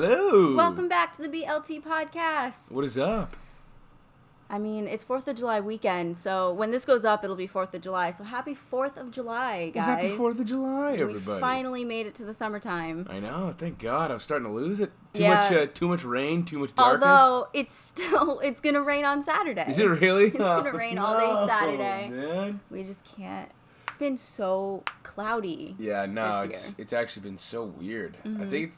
Hello. Welcome back to the BLT Podcast. What is up? I mean, it's 4th of July weekend, so when this goes up, it'll be 4th of July. So happy 4th of July, guys. Well, happy 4th of July, everybody. We finally made it to the summertime. I know, thank God. I was starting to lose it. Too much rain, too much darkness. Although, it's going to rain on Saturday. Is it really? It's going to rain all day Saturday. Man. We just can't. It's been so cloudy. Yeah, no, this year. it's actually been so weird. Mm-hmm.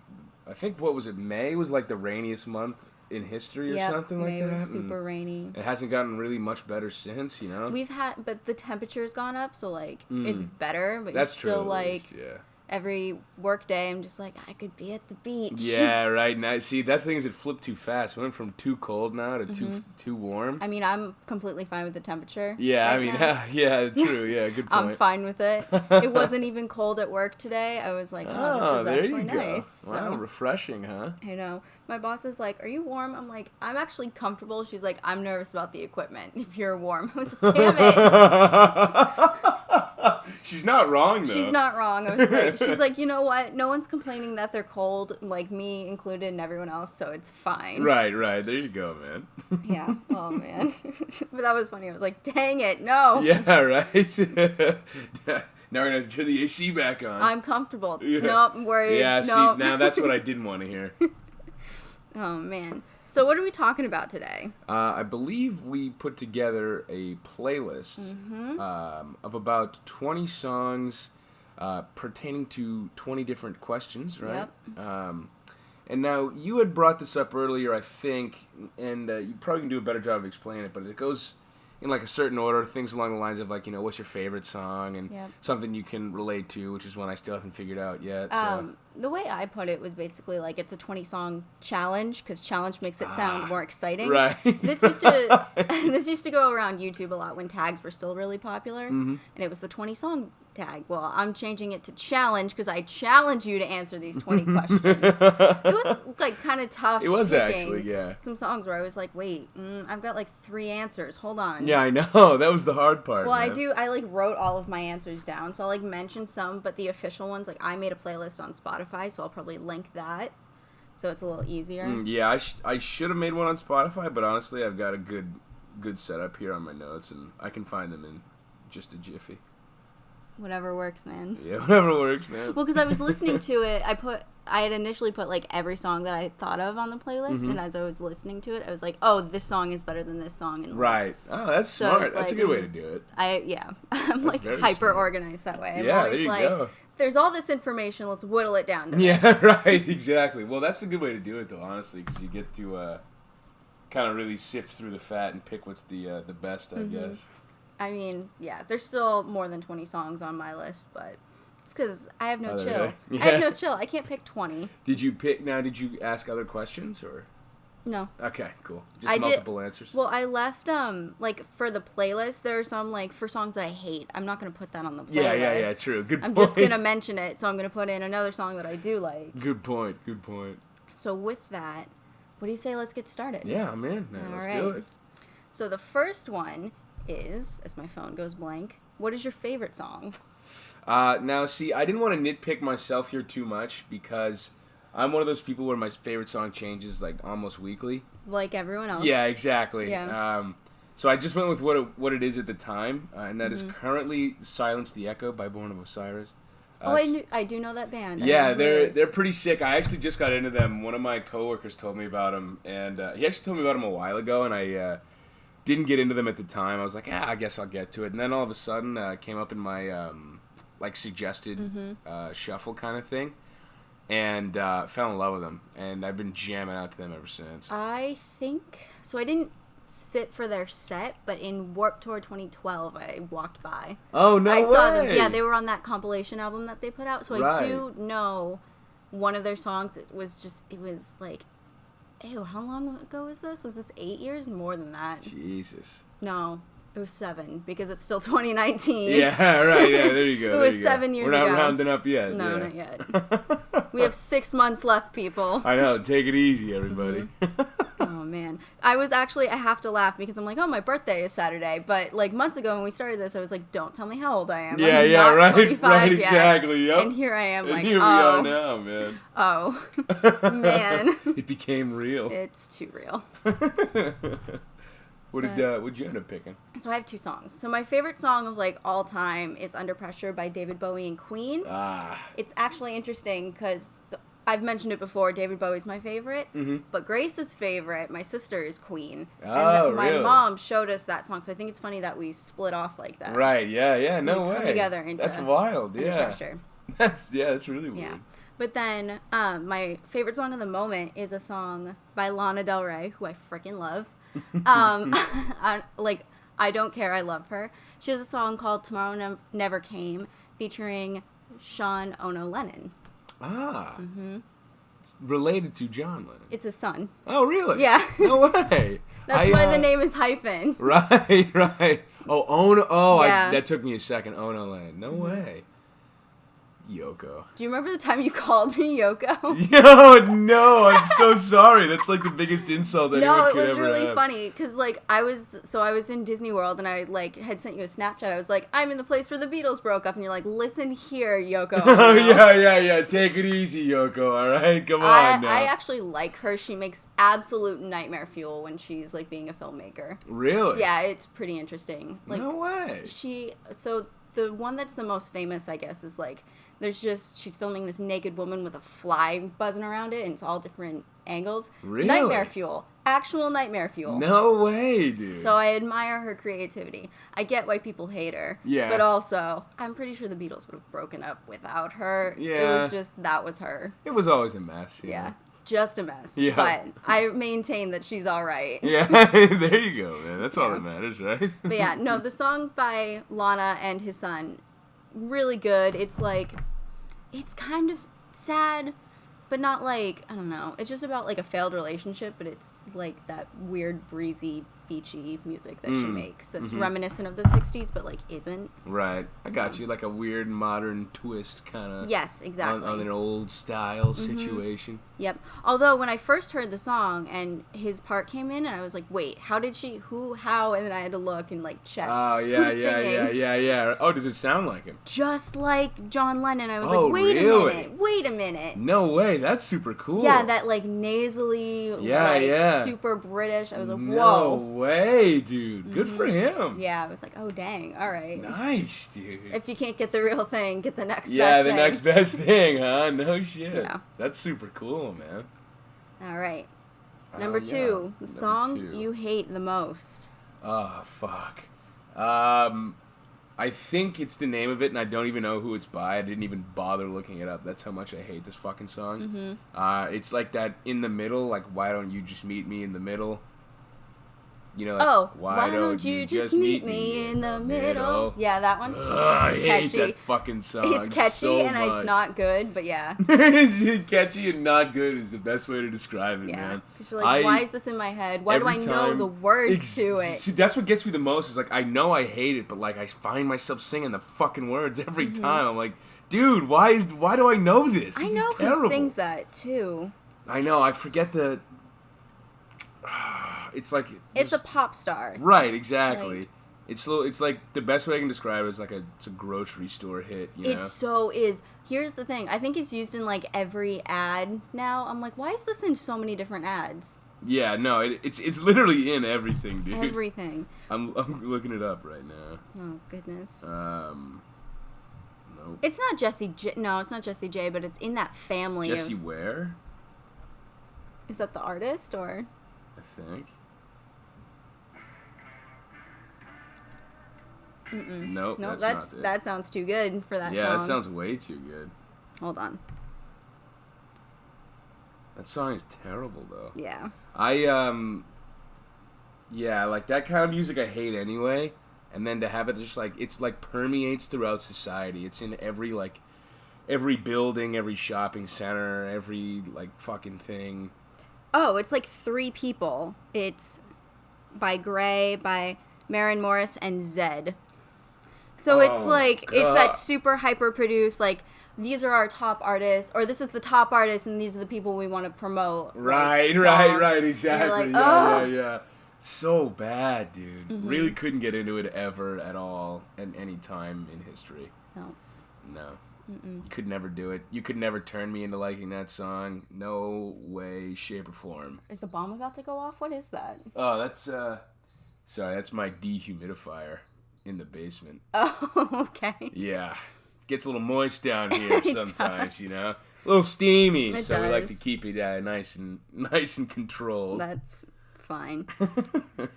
I think what was it? May was like the rainiest month in history or something like May that. was super rainy. It hasn't gotten really much better since, you know. But the temperature's gone up, so it's better. But That's you're still true, like, yeah. Every work day, I'm just like, I could be at the beach. Yeah, right. Now, see, that's the thing is it flipped too fast. We went from too cold now to too warm. I mean, I'm completely fine with the temperature. Yeah, right I mean, now. yeah, true. Yeah, good point. I'm fine with it. It wasn't even cold at work today. I was like, oh, this is actually nice. Wow, refreshing, huh? I know. My boss is like, are you warm? I'm like, I'm actually comfortable. She's like, I'm nervous about the equipment. If you're warm. I was like, damn it. She's not wrong, though. She's not wrong. I was like, she's like, you know what? No one's complaining that they're cold, like me included and everyone else, so it's fine. Right. There you go, man. Yeah. Oh, man. But that was funny. I was like, dang it, no. Yeah, right? Now we're going to have to turn the AC back on. I'm comfortable. Yeah. Nope, I'm worried. Yeah, nope. See, now that's what I didn't want to hear. Oh, man. So what are we talking about today? I believe we put together a playlist of about 20 songs pertaining to 20 different questions, right? Yep. And now, you had brought this up earlier, I think, and you probably can do a better job of explaining it, but it goes in like a certain order, things along the lines of like, you know, what's your favorite song and something you can relate to, which is one I still haven't figured out yet. So. The way I put it was basically like it's a 20-song challenge because challenge makes it sound more exciting. Right. This used to go around YouTube a lot when tags were still really popular, and it was the 20-song tag. Well, I'm changing it to challenge because I challenge you to answer these 20 questions. It was like kind of tough. It was picking actually, yeah. Some songs where I was like, wait, I've got like 3 answers. Hold on. Yeah, I know. That was the hard part. Well, man. I like wrote all of my answers down, so I'll like mention some, but the official ones, like I made a playlist on Spotify, so I'll probably link that, so it's a little easier. Yeah, I should have made one on Spotify, but honestly, I've got a good setup here on my notes, and I can find them in just a jiffy. Whatever works, man. Yeah, whatever works, man. Well, because I was listening to it, I had initially put like every song that I thought of on the playlist, and as I was listening to it, I was like, oh, this song is better than this song. And right. Oh, that's smart. That's a good way to do it. I'm like hyper organized that way. I'm always there you like, go. There's all this information, let's whittle it down to this. Yeah, right, exactly. Well, that's a good way to do it, though, honestly, because you get to kind of really sift through the fat and pick what's the best, I guess. I mean, yeah, there's still more than 20 songs on my list, but it's because I have no chill. Really? Yeah. I have no chill. I can't pick 20. Did you ask other questions, or? No. Okay, cool. Just multiple answers. Well, I left, like, for the playlist, there are some, like, for songs that I hate. I'm not going to put that on the playlist. Yeah, true. Good point. I'm just going to mention it, so I'm going to put in another song that I do like. Good point. So with that, what do you say let's get started? Yeah, I'm in. Let's do it. So the first one is, as my phone goes blank, what is your favorite song? Now, see, I didn't want to nitpick myself here too much because I'm one of those people where my favorite song changes like almost weekly. Like everyone else. Yeah, exactly. Yeah. So I just went with what it is at the time, and that is currently "Silence the Echo" by Born of Osiris. I do know that band. Yeah, they're pretty sick. I actually just got into them. One of my coworkers told me about them, and he actually told me about them a while ago, and I didn't get into them at the time. I was like, I guess I'll get to it. And then all of a sudden, it came up in my like suggested shuffle kind of thing, and fell in love with them. And I've been jamming out to them ever since. I think so. I didn't sit for their set, but in Warped Tour 2012, I walked by. Oh no! I saw them. Yeah, they were on that compilation album that they put out. So right. I do know one of their songs. It was like. Ew, how long ago was this? Was this 8 years? More than that. Jesus. No, it was 7 because it's still 2019. Yeah, right. Yeah, there you go. It was 7 years ago. We're not rounding up yet. No, not yet. We have 6 months left, people. I know. Take it easy, everybody. Oh, man. I have to laugh because I'm like, oh, my birthday is Saturday. But like months ago when we started this, I was like, don't tell me how old I am. Yeah, I'm yeah, not right, 25 right, yet. exactly, yep. And here I am, and like, here we are now, man. Oh, man. It became real. It's too real. What'd you end up picking? So I have 2 songs. So my favorite song of like all time is Under Pressure by David Bowie and Queen. It's actually interesting because I've mentioned it before. David Bowie's my favorite, but Grace's favorite, my sister, is Queen. Oh, and my really? mom showed us that song, so I think it's funny that we split off like that. Right, yeah, no we way. Come together into That's wild, Under yeah. Pressure. That's really weird. Yeah. But then my favorite song of the moment is a song by Lana Del Rey, who I freaking love. I don't care, I love her. She has a song called Tomorrow Never Came featuring Sean Ono Lennon. It's related to John Lennon. It's his son. Oh, really? Yeah. No way. That's why the name is hyphen. Right. Oh, Ono. Oh, Yeah. that took me a second. Ono Lennon. No way. Yoko. Do you remember the time you called me Yoko? No, I'm so sorry. That's like the biggest insult anyone No, it could was ever really have. funny because like I was in Disney World and I like had sent you a Snapchat. I was like, I'm in the place where the Beatles broke up, and you're like, listen here, Yoko. Oh, yeah. Take it easy, Yoko, all right? Come on now. I actually like her. She makes absolute nightmare fuel when she's like being a filmmaker. Really? Yeah, it's pretty interesting. Like, no way. So the one that's the most famous, I guess, is like she's filming this naked woman with a fly buzzing around it, and it's all different angles. Really? Nightmare fuel. Actual nightmare fuel. No way, dude. So I admire her creativity. I get why people hate her. Yeah. But also, I'm pretty sure the Beatles would have broken up without her. Yeah. It was that was her. It was always a mess. You Yeah. know? Just a mess. Yeah. But I maintain that she's all right. Yeah, there you go, man. That's all that matters, right? But yeah, no, the song by Lana and his son, really good. It's like, it's kind of sad, but not like, I don't know. It's just about like a failed relationship, but it's like that weird, breezy, beachy music that she makes that's reminiscent of the 60s, but like isn't. Right. I got you. Like a weird modern twist kind of. Yes, exactly. On an old style situation. Yep. Although when I first heard the song and his part came in, and I was like, wait, how? And then I had to look and like check. Oh, who's singing. yeah. Oh, does it sound like him? Just like John Lennon. I was Oh, like, really? wait a minute. No way. That's super cool. Yeah, that like nasally, super British. I was like, No whoa. way, dude. Good for him. Yeah, I was like, oh dang, all right. Nice, dude. If you can't get the real thing, get the next best thing. Yeah, the next best thing, huh? No shit. Yeah. That's super cool, man. All right. Number 2, the song 2. you hate the most. Oh, fuck. I think it's the name of it, and I don't even know who it's by. I didn't even bother looking it up. That's how much I hate this fucking song. It's like that in the middle, like, why don't you just meet me in the middle? You know, like, why don't you just meet me in the middle? Yeah, that one. I hate catchy. that fucking song. It's catchy so and much. it's not good, but yeah. Catchy and not good is the best way to describe it, Yeah. man. You're like, why is this in my head? Why do I know the words to it? See, that's what gets me the most. Is like, I know I hate it, but like, I find myself singing the fucking words every time. I'm like, dude, why do I know this? This I know is terrible. who sings that too. I know. I forget the. It's like It's a pop star. Right, exactly. Like, it's like the best way I can describe it is like it's a grocery store hit. You know? It so is. Here's the thing. I think it's used in like every ad now. I'm like, why is this in so many different ads? Yeah, no, it's literally in everything, dude. Everything. I'm looking it up right now. Oh goodness. Nope. It's not Jessie J. No, it's not Jessie J. But it's in that family. Jessie Ware? Is that the artist or? I think. Nope, that's not it. That sounds too good for that song. Yeah, that sounds way too good. Hold on. That song is terrible, though. Yeah. Yeah, like that kind of music I hate anyway, and then to have it just like, it's like permeates throughout society. It's in every building, every shopping center, every like fucking thing. Oh, it's like 3 people. It's by Gray, by Maren Morris, and Zed. So it's like, it's that super hyper produced, like, these are our top artists, or this is the top artist, and these are the people we want to promote. Right, like, right, exactly. Like, Yeah. So bad, dude. Really couldn't get into it ever at all at any time in history. No. Could never do it. You could never turn me into liking that song. No way, shape, or form. Is a bomb about to go off? What is that? Oh, that's sorry, that's my dehumidifier in the basement. Oh, okay. Yeah. Gets a little moist down here sometimes, you know? A little steamy, so we like to keep it nice and controlled. That's fine.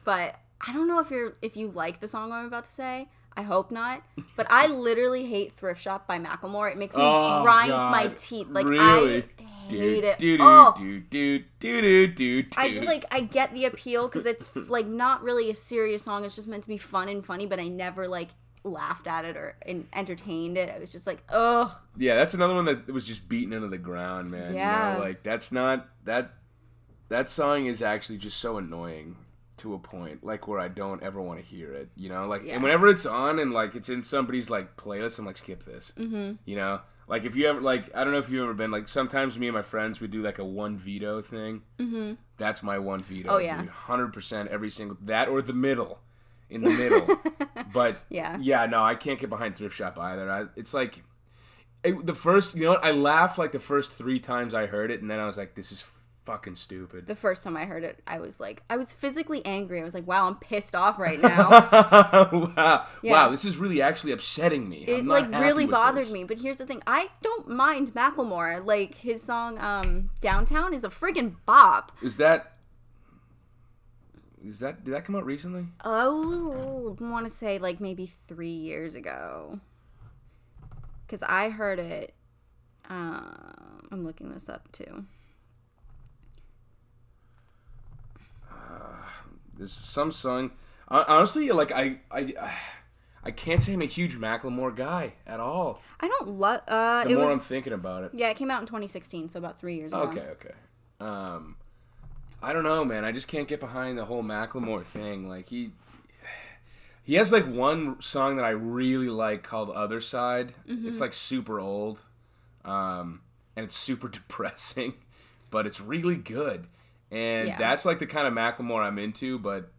But I don't know if you like the song I'm about to say. I hope not. But I literally hate Thrift Shop by Macklemore. It makes me grind my teeth. Like, really? I hate it. I get the appeal because it's like not really a serious song. It's just meant to be fun and funny, but I never like laughed at it or entertained it. I was just like, ugh. Yeah, that's another one that was just beaten into the ground, man. Yeah. You know, like that's not that song is actually just so annoying to a point, like where I don't ever want to hear it. You know, like and whenever it's on and like it's in somebody's like playlist, I'm like, skip this. You know, like if you ever like I don't know if you've ever been like sometimes me and my friends we do like a one veto thing. That's my one veto. Oh yeah, dude. 100% every single that or the middle. In the middle, but no, I can't get behind Thrift Shop either. It's like the first, you know what? I laughed like the first 3 times I heard it, and then I was like, "This is fucking stupid." The first time I heard it, I was physically angry. I was like, "Wow, I'm pissed off right now." Wow, this is really actually upsetting me. It like really bothered me. But here's the thing: I don't mind Macklemore. Like his song "Downtown" is a friggin' bop. Did that come out recently? Oh, I want to say like maybe 3 years ago. Because I heard it. I'm looking this up too. There's some song. Honestly, like I can't say I'm a huge Macklemore guy at all. I don't love. The more I'm thinking about it. Yeah, it came out in 2016, so about 3 years ago. Okay. I don't know, man. I just can't get behind the whole Macklemore thing. Like he has like one song that I really like called "Other Side." It's like super old, and it's super depressing, but it's really good. And that's like the kind of Macklemore I'm into. But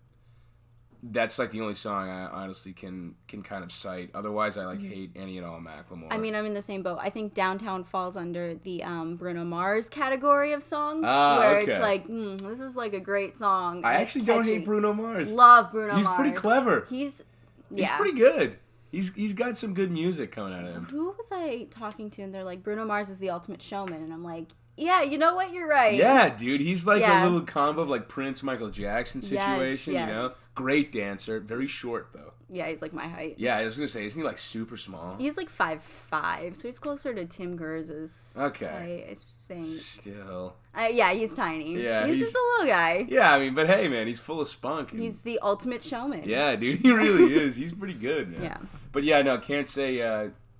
that's like the only song I honestly can kind of cite. Otherwise, I like hate any and all Macklemore. I mean, I'm in the same boat. I think "Downtown" falls under the Bruno Mars category of songs, it's like, this is like a great song. I actually don't hate Bruno Mars. Love Bruno Mars. He's pretty clever. He's He's pretty good. He's got some good music coming out of him. Who was I talking to? And they're like, Bruno Mars is the ultimate showman, and I'm like, yeah, you know what? You're right. Yeah, dude. He's like a little combo of like Prince, Michael Jackson situation, yes. you know? Great dancer. Very short, though. Yeah, he's like my height. Yeah, I was going to say, isn't he like super small? He's like 5'5", so he's closer to Tim Gurz's height, I think. Still. Yeah, he's tiny. Yeah, he's just a little guy. Yeah, I mean, but hey, man, he's full of spunk. He's the ultimate showman. Yeah, dude, he really is. He's pretty good, man. Yeah. But yeah, no, can't say,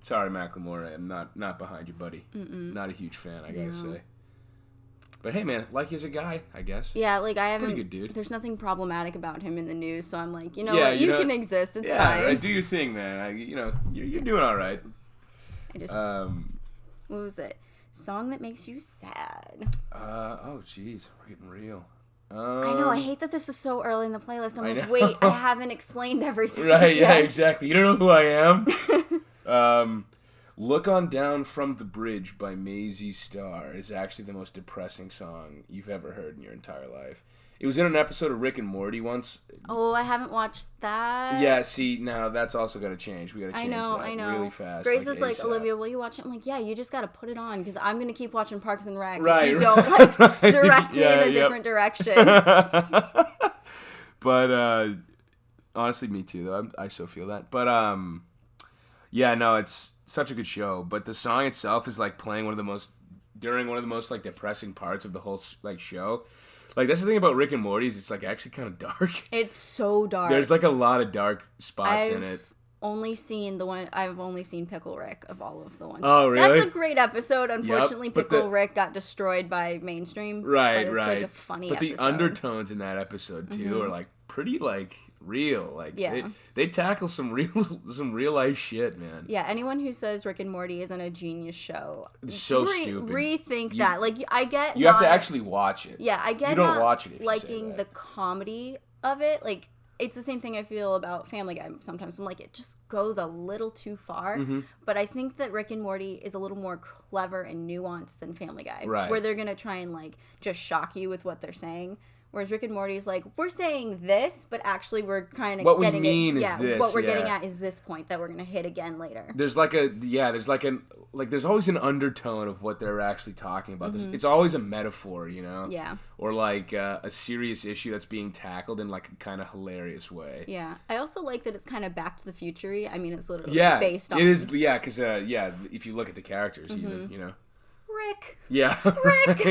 sorry, Macklemore, I'm not behind you, buddy. Not a huge fan, I gotta say. But hey, man, like he's a guy, I guess. Yeah, like I haven't. Pretty good dude. There's nothing problematic about him in the news, so I'm like, what, you can exist. It's fine. Right, do your thing, man. You're doing all right. I just. What was it? Song that makes you sad. Oh, jeez, we're getting real. I know. I hate that this is so early in the playlist. I'm like, wait, I haven't explained everything. Right? Yeah, exactly. You don't know who I am. Look On Down From the Bridge by Maisie Starr is actually the most depressing song you've ever heard in your entire life. It was in an episode of Rick and Morty once. Oh, I haven't watched that. Yeah, see, now that's also got to change. We got to change that really fast. Grace is like, Olivia, will you watch it? I'm like, yeah, you just got to put it on because I'm going to keep watching Parks and Rec. Right. You don't direct me in a different direction. But honestly, me too, though. I still feel that. But yeah, no, it's such a good show. But the song itself is like playing during one of the most like depressing parts of the whole like show. Like that's the thing about Rick and Morty is it's like actually kind of dark. It's so dark. There's like a lot of dark spots in it. I've only seen Pickle Rick of all of the ones. Oh, really? That's a great episode. Unfortunately, Pickle Rick got destroyed by mainstream. Right, but it's right. Like a funny episode. The undertones in that episode too are like pretty like real. Like yeah. they tackle some real life shit, man. Yeah, anyone who says Rick and Morty isn't a genius show, It's so stupid. Rethink that. Like I get you have to actually watch it. Yeah, I get you don't watch it if liking you say the comedy of it. Like it's the same thing I feel about Family Guy sometimes. I'm like, it just goes a little too far. Mm-hmm. But I think that Rick and Morty is a little more clever and nuanced than Family Guy. Right. Where they're going to try and, like, just shock you with what they're saying. Whereas Rick and Morty is like, we're saying this, but actually we're kind of getting we mean it. is Yeah, this. what we're getting at is this point that we're going to hit again later. There's there's always an undertone of what they're actually talking about. Mm-hmm. It's always a metaphor, you know? Yeah. Or like a serious issue that's being tackled in like a kind of hilarious way. Yeah. I also like that it's kind of Back to the Future-y. I mean, it's literally based on... it is, yeah, because, if you look at the characters even, you know? Rick. Yeah. Rick.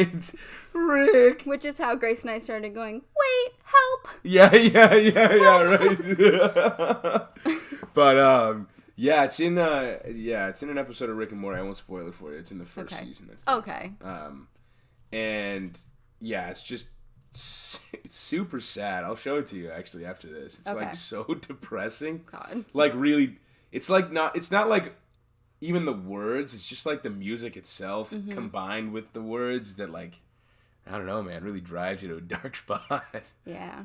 Rick. Which is how Grace and I started going, wait, help. Yeah, right. But, yeah, it's in an episode of Rick and Morty. I won't spoil it for you. It's in the first season, I think. Okay. And yeah, it's super sad. I'll show it to you actually after this. It's like so depressing. God. Like really, it's not like even the words. It's just like the music itself combined with the words that like, I don't know, man, really drives you to a dark spot. Yeah.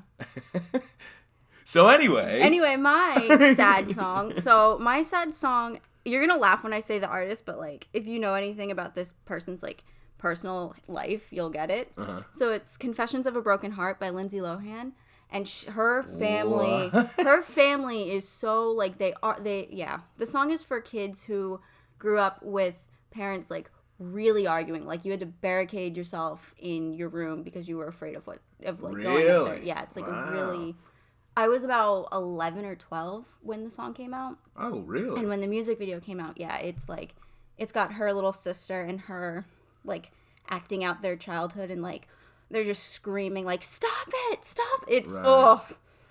So anyway, my sad song. So my sad song, you're going to laugh when I say the artist, but like if you know anything about this person's like personal life, you'll get it. Uh-huh. So it's Confessions of a Broken Heart by Lindsay Lohan. And her family is so like the song is for kids who grew up with parents like really arguing, like you had to barricade yourself in your room because you were afraid of going up there. Yeah, it's like a really. I was about 11 or 12 when the song came out. Oh, really? And when the music video came out, yeah, it's like it's got her little sister and her like acting out their childhood and like they're just screaming like stop it.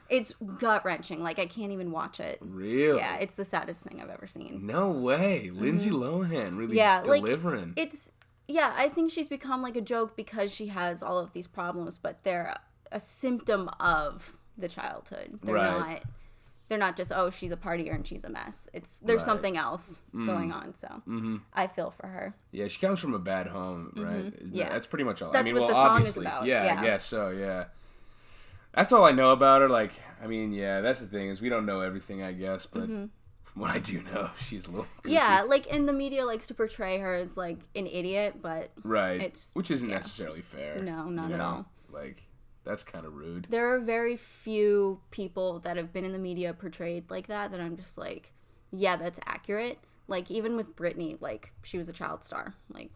It's gut-wrenching. Like, I can't even watch it. Really? Yeah, it's the saddest thing I've ever seen. No way. Lindsay Lohan really delivering. Like, I think she's become, like, a joke because she has all of these problems, but they're a symptom of the childhood. They're not just, oh, she's a partier and she's a mess. There's something else going on, so I feel for her. Yeah, she comes from a bad home, right? Yeah. That's pretty much all. That's what the song is about. Yeah, I guess so, yeah. That's all I know about her. Like, I mean, yeah, that's the thing is we don't know everything, I guess, but from what I do know, she's a little creepy. Yeah, like, in the media likes to portray her as, like, an idiot, but... Right, which isn't necessarily fair. No, not at all. Like, that's kind of rude. There are very few people that have been in the media portrayed like that I'm just like, yeah, that's accurate. Like, even with Britney, like, she was a child star. Like,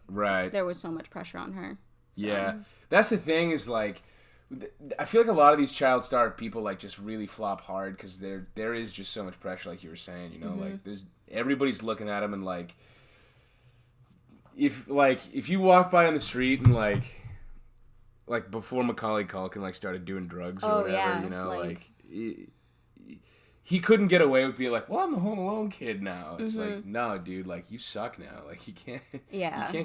there was so much pressure on her. So. Yeah, that's the thing is, like... I feel like a lot of these child star people like just really flop hard because there is just so much pressure, like you were saying, you know, like everybody's looking at them and like if you walk by on the street and like before Macaulay Culkin like started doing drugs or whatever, you know, like he couldn't get away with being like, well, I'm the Home Alone kid now. It's like, no, dude, like you suck now. Like you can't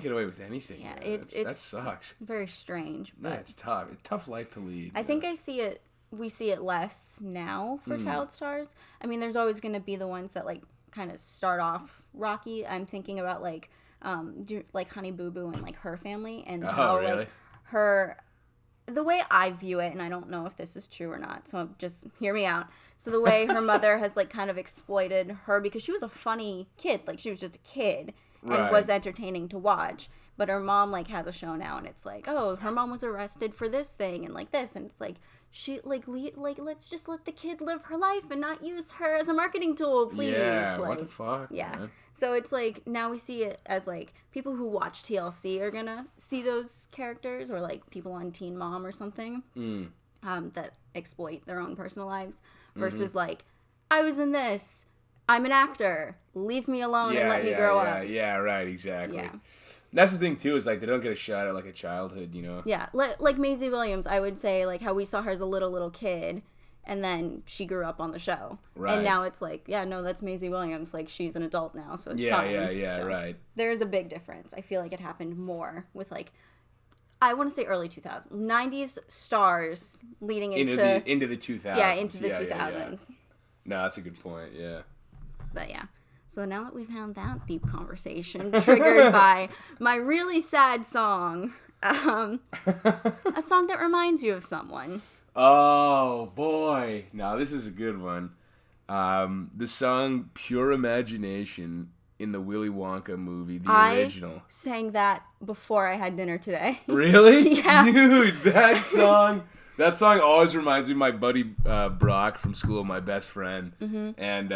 get away with anything. Yeah, that sucks. Very strange. But it's tough. It's a tough life to lead. I think we see it less now for child stars. I mean, there's always going to be the ones that like kind of start off rocky. I'm thinking about like Honey Boo Boo and like her family and how like her. The way I view it, and I don't know if this is true or not, so just hear me out. So the way her mother has, like, kind of exploited her, because she was a funny kid. Like, she was just a kid and was entertaining to watch. But her mom, like, has a show now, and it's like, oh, her mom was arrested for this thing and, like, this. And it's like, she, like let's just let the kid live her life and not use her as a marketing tool, please. Yeah, like, what the fuck, yeah. Man. So it's like, now we see it as, like, people who watch TLC are gonna see those characters, or, like, people on Teen Mom or something that exploit their own personal lives, versus, like, I was in this, I'm an actor, leave me alone and let me grow up. Yeah, right, exactly. Yeah. That's the thing, too, is, like, they don't get a shot at, like, a childhood, you know? Yeah, like Maisie Williams, I would say, like, how we saw her as a little kid, and then she grew up on the show. Right. And now it's like, yeah, no, that's Maisie Williams. Like, she's an adult now, so it's fine. Yeah, so right. There is a big difference. I feel like it happened more with, like, I want to say early 2000s. 90s stars leading into the 2000s. Yeah, into the 2000s. Yeah. No, that's a good point, yeah. But yeah. So now that we've had that deep conversation triggered by my really sad song, a song that reminds you of someone. Oh, boy. Now, this is a good one. The song Pure Imagination in the Willy Wonka movie, the original. I sang that before I had dinner today. Really? Yeah. Dude, that song always reminds me of my buddy Brock from school, my best friend. Mm-hmm. And,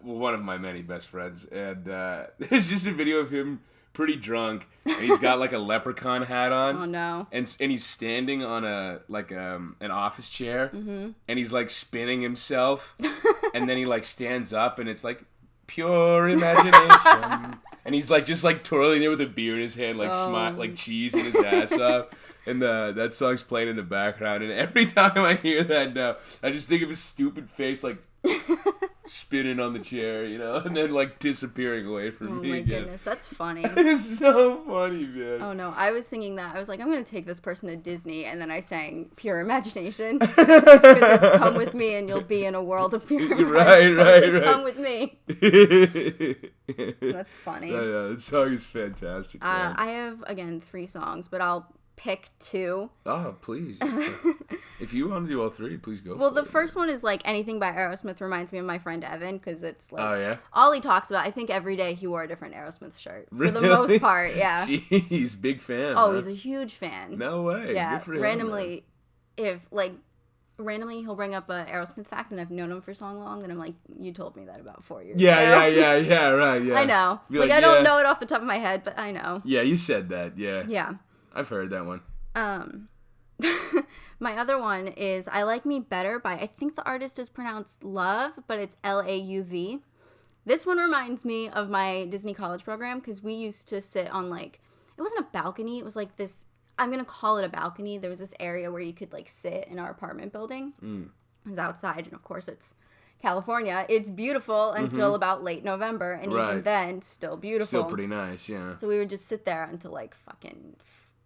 one of my many best friends. And there's just a video of him pretty drunk, and he's got like a leprechaun hat on. Oh no! And he's standing on an office chair, mm-hmm. and he's like spinning himself, and then he like stands up, and it's like pure imagination, and he's like just like twirling there with a beer in his hand, like like cheesing his ass up, and that song's playing in the background, and every time I hear that now, I just think of his stupid face like. Spinning on the chair, and then like disappearing away from me again. Oh my goodness, that's funny. It's so funny, man. Oh no, I was singing that. I was like, I'm gonna take this person to Disney, and then I sang Pure Imagination. Because it's come with me, and you'll be in a world of pure imagination. Right. Come with me. That's funny. Yeah, that song is fantastic. I have again 3 songs, but I'll pick 2. Oh, please. If you want to do all 3, please go. Well, the first one is like anything by Aerosmith reminds me of my friend Evan, because it's like, oh, yeah? all he talks about. I think every day he wore a different Aerosmith shirt. For the most part, yeah. Jeez, big fan. Oh, he's a huge fan. No way. Yeah, good for him, randomly he'll bring up a Aerosmith fact, and I've known him for so long, and I'm like, you told me that about 4 years ago. Yeah, right, yeah. I know. I don't know it off the top of my head, but I know. Yeah, you said that, yeah. Yeah. I've heard that one. My other one is I Like Me Better by, I think the artist is pronounced Love, but it's Lauv. This one reminds me of my Disney college program, because we used to sit on like, it wasn't a balcony, it was like this, I'm going to call it a balcony. There was this area where you could like sit in our apartment building. It was outside, and of course it's California. It's beautiful until about late November, and even then, still beautiful. Still pretty nice, yeah. So we would just sit there until like fucking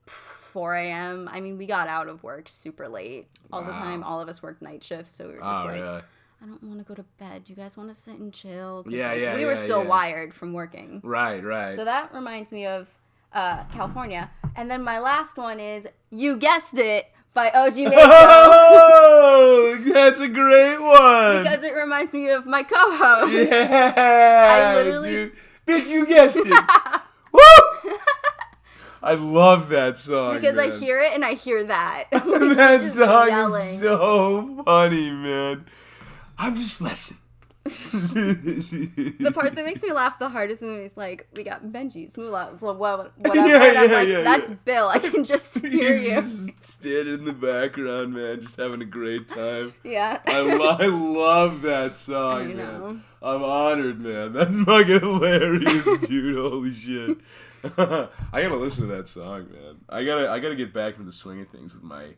4 a.m. I mean, we got out of work super late all the time. All of us worked night shifts, so we were just really? I don't want to go to bed. Do you guys want to sit and chill? We were still wired from working. Right. So that reminds me of California. And then my last one is You Guessed It by OG Mako. Oh, that's a great one. Because it reminds me of my co-host. Yeah. I literally... Dude. Bitch, you guessed it. Woo! I love that song, because man. I hear it and I hear that. That song is so funny, man. I'm just blessing. The part that makes me laugh the hardest is like, we got Benji's moolah, whatever. That's Bill. I can just hear you. Just standing in the background, man, just having a great time. Yeah. I love that song, I know. man. I'm honored, man. That's fucking hilarious, dude. Holy shit. I gotta listen to that song, man. I gotta get back into the swing of things with my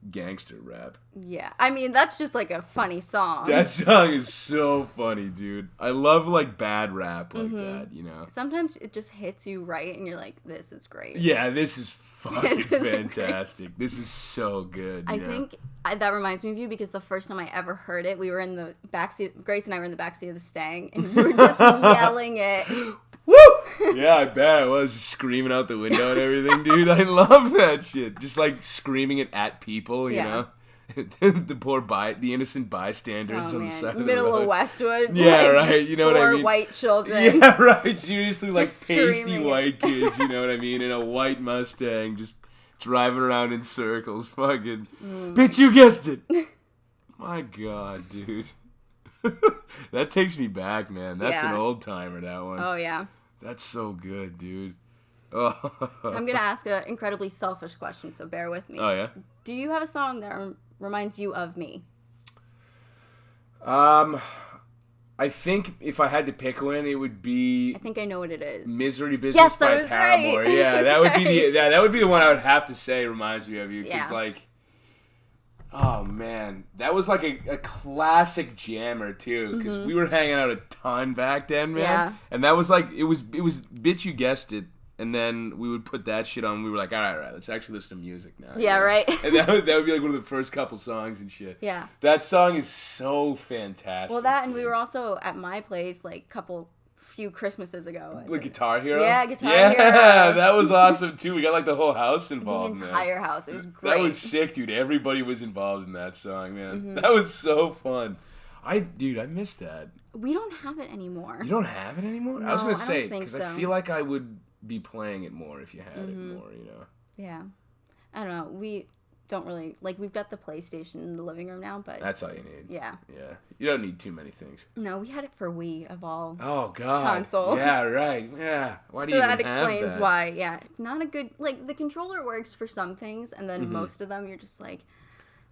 gangster rap. Yeah, I mean, that's just like a funny song. That song is so funny, dude. I love like bad rap like that, Sometimes it just hits you right and you're like, this is great. Yeah, this is fucking fantastic. This is so good. I think that reminds me of you, because the first time I ever heard it, we were in the backseat, Grace and I were in the backseat of the Stang, and you were just yelling it. Woo! Yeah, I bet I was just screaming out the window and everything, dude. I love that shit. Just like screaming it at people, you know? The innocent bystanders on the side of the road. Middle of Westwood. Yeah, right. You know what I mean? 4 white children. Yeah, right. Seriously, like pasty screaming white kids, you know what I mean? In a white Mustang, just driving around in circles. Fucking, bitch, you guessed it. My God, dude. That takes me back, man. That's an old timer, that one. Oh, yeah. That's so good, dude. Oh. I'm going to ask an incredibly selfish question, so bear with me. Oh, yeah? Do you have a song that reminds you of me? I think if I had to pick one, it would be... I think I know what it is. Misery Business by Paramore. Right. Yeah, that would be the one I would have to say reminds me of you. Because, like... Oh, man. That was like a classic jammer, too. Because we were hanging out a ton back then, man. Yeah. And that was like... It was Bitch, You Guessed It. and then we would put that shit on. We were like, all right, let's actually listen to music now. Yeah, right. And that would be like one of the first couple songs and shit. Yeah. That song is so fantastic. Well, that, and we were also at my place like few Christmases ago. Like Guitar Hero? Yeah, Guitar Hero. Yeah, Hero. that was awesome too. We got like the whole house involved. The entire house. It was great. That was sick, dude. Everybody was involved in that song, man. That was so fun. I missed that. We don't have it anymore. You don't have it anymore? No, I was gonna say because so. I feel like I would be playing it more if you had it more. You know? Yeah, I don't know. We don't really we've got the PlayStation in the living room now, but that's all you need. Yeah. Yeah. You don't need too many things. No, we had it for Wii of all. Oh God. Consoles. Yeah. Right. Yeah. Why do you? So even that explains have that? why. Yeah, not a good the controller works for some things, and then most of them you're just like,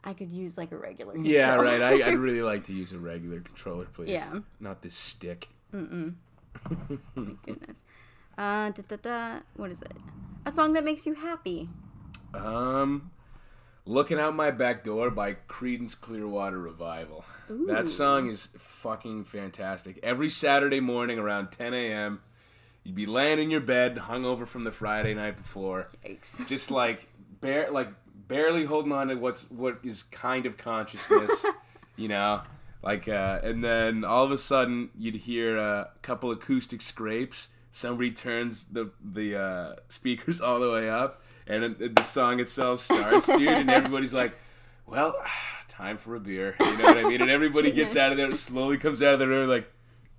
I could use like a regular controller. Yeah. Right. I'd really like to use a regular controller, please. Yeah. Not this stick. My goodness. What is it? A song that makes you happy. Looking Out My Back Door by Creedence Clearwater Revival. Ooh. That song is fucking fantastic. Every Saturday morning around 10 a.m., you'd be laying in your bed, hungover from the Friday night before. Yikes. Just barely holding on to what is kind of consciousness, you know? And then all of a sudden you'd hear a couple acoustic scrapes. Somebody turns the speakers all the way up. And the song itself starts, dude, and everybody's like, well, time for a beer. You know what I mean? And everybody gets out of there, slowly comes out of the room like,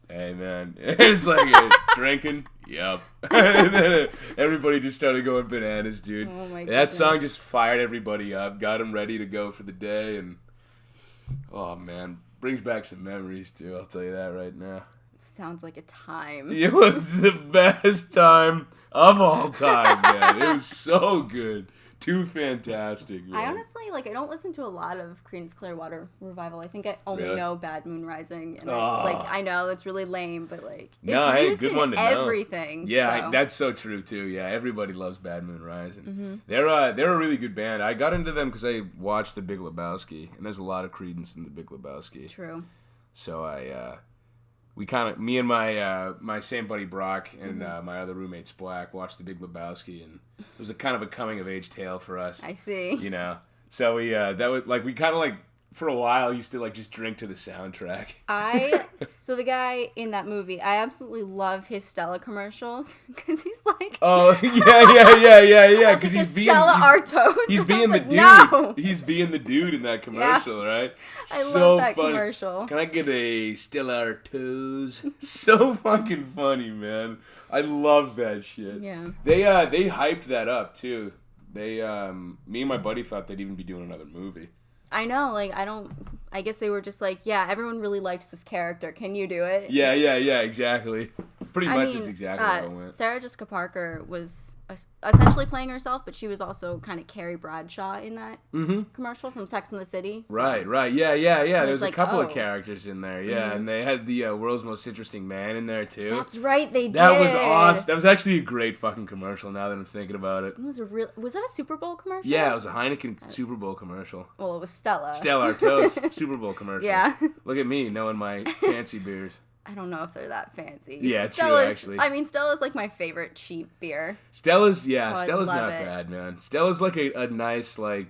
hey, man. It's like, drinking? Yep. And then everybody just started going bananas, dude. Oh, my goodness. That song just fired everybody up, got them ready to go for the day, and, oh, man, brings back some memories, too. I'll tell you that right now. Sounds like a time. It was the best time of all time, man. It was so good. Too fantastic, man. I honestly, I don't listen to a lot of Creedence Clearwater Revival. I think I only know Bad Moon Rising. And I know it's really lame, but, it's used good in one to everything. Know. Yeah, so. That's so true, too. Yeah, everybody loves Bad Moon Rising. They're a really good band. I got into them because I watched The Big Lebowski, and there's a lot of Creedence in The Big Lebowski. True. So me and my same buddy Brock and my other roommate Splack watched The Big Lebowski, and it was a kind of a coming of age tale for us. I see. You know, so we we kind of for a while used to just drink to the soundtrack. So the guy in that movie, I absolutely love his Stella commercial because he's like, oh yeah, because he's being Stella Artois. He's being the dude. No. He's being the dude in that commercial, right? I so love that funny. commercial. Can I get a Stella Artois? So fucking funny, man. I love that shit. Yeah. They hyped that up too. Me and my buddy thought they'd even be doing another movie. I know, I guess they were just like, yeah, everyone really likes this character. Can you do it? Yeah, exactly. Pretty much is exactly how it went. Sarah Jessica Parker was essentially playing herself, but she was also kind of Carrie Bradshaw in that commercial from Sex and the City. So. Right. Yeah. There's a couple of oh. characters in there, and they had the World's Most Interesting Man in there, too. That's right, they did. That was awesome. That was actually a great fucking commercial now that I'm thinking about it. Was that a Super Bowl commercial? Yeah, it was a Heineken Super Bowl commercial. Well, it was Stella. Stella Artois Super Bowl commercial. Yeah. Look at me knowing my fancy beers. I don't know if they're that fancy. Yeah, true, actually. I mean, Stella's my favorite cheap beer. Stella's not bad, man. Stella's a nice, what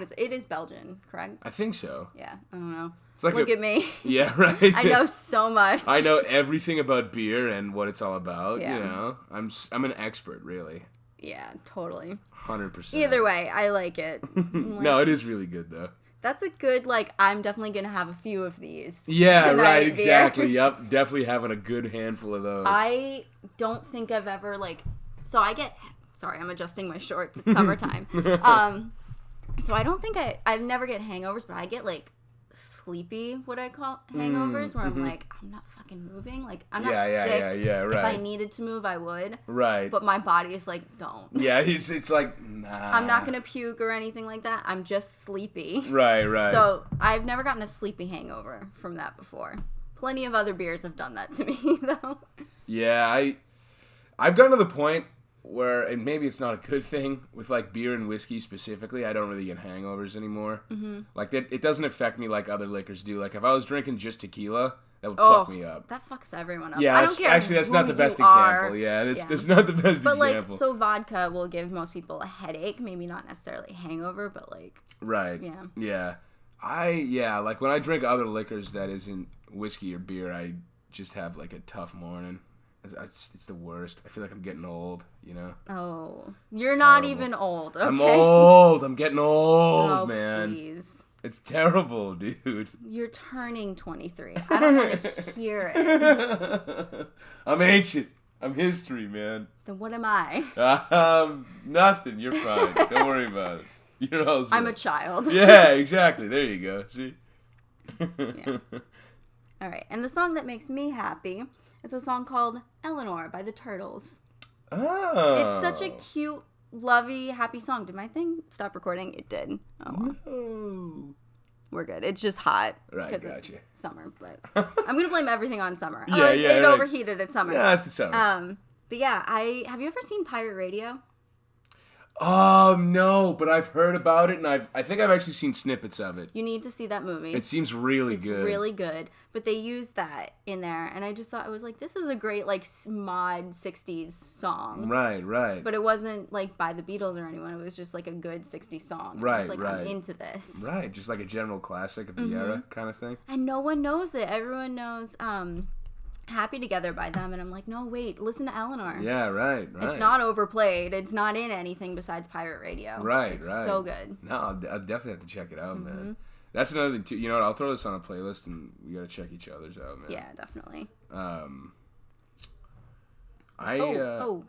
is it? It is Belgian, correct? I think so. Yeah, I don't know. It's Look at me. Yeah, right. I know so much. I know everything about beer and what it's all about, yeah. You know. I'm an expert, really. Yeah, totally. 100%. Either way, I like it. No, it is really good, though. That's a good, I'm definitely going to have a few of these. Yeah, tonight, right, exactly. Beer. Yep, definitely having a good handful of those. I don't think I've ever, sorry, I'm adjusting my shorts. It's summertime. So I don't think I never get hangovers, but I get, sleepy, what I call hangovers, where I'm I'm not fucking moving. I'm not sick. Yeah, right. If I needed to move, I would. Right. But my body is don't. Yeah, it's nah. I'm not going to puke or anything like that. I'm just sleepy. Right. So I've never gotten a sleepy hangover from that before. Plenty of other beers have done that to me, though. Yeah, I've gotten to the point where, and maybe it's not a good thing, with beer and whiskey specifically, I don't really get hangovers anymore. Mm-hmm. It doesn't affect me like other liquors do. If I was drinking just tequila, That would fuck me up. That fucks everyone up. Yeah, I don't care actually, that's not the best are. example. Yeah, that's not the best but, example. Like, so vodka will give most people a headache. Maybe not necessarily hangover, but, like... Right. Yeah. Yeah. Like, when I drink other liquors that isn't whiskey or beer, I just have, like, a tough morning. It's the worst. I feel like I'm getting old, you know? Oh. You're not even old, okay? I'm old. I'm getting old, man. Please. It's terrible, dude. You're turning 23. I don't want to hear it. I'm ancient. I'm history, man. Then what am I? Nothing. You're fine. Don't worry about it. You're also... I'm a child. Yeah, exactly. There you go. See? Yeah. All right. And the song that makes me happy is a song called Eleanor by the Turtles. Oh. It's such a cute, lovey, happy song. Did my thing stop recording? It did. Oh, well. No. We're good. It's just hot. Right, because gotcha. it's summer. But I'm going to blame everything on summer. It overheated at summer. Yeah, it's the summer. But yeah, have you ever seen Pirate Radio? No, but I've heard about it, and I think I've actually seen snippets of it. You need to see that movie. It seems really good. It's really good, but they use that in there, and I just thought, I was like, this is a great, like, mod 60s song. Right. But it wasn't, like, by the Beatles or anyone. It was just, like, a good 60s song. Right, I was like, right. I'm into this. Right, just like a general classic of the era kind of thing. And no one knows it. Everyone knows Happy Together by them, and I'm like, no, wait, listen to Eleanor. Yeah, right. It's not overplayed. It's not in anything besides Pirate Radio. Right. It's so good. No, I'll definitely have to check it out, man. That's another thing, too. You know what? I'll throw this on a playlist, and we gotta check each other's out, man. Yeah, definitely. Go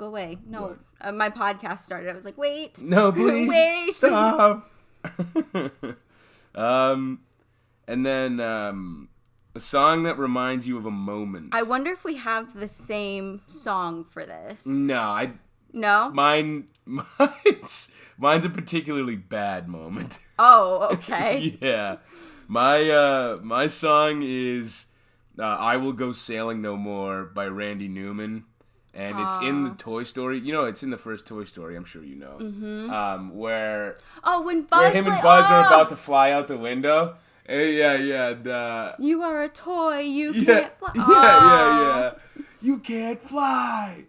away. No, my podcast started. I was like, wait. No, please. Wait. Stop. And then, a song that reminds you of a moment. I wonder if we have the same song for this. No, No? Mine's a particularly bad moment. Oh, okay. Yeah. My song is I Will Go Sailing No More by Randy Newman. And it's in the Toy Story. You know, it's in the first Toy Story, I'm sure you know. Mm-hmm. Where him and Buzz are about to fly out the window. Yeah. You are a toy, you can't fly. Yeah. You can't fly.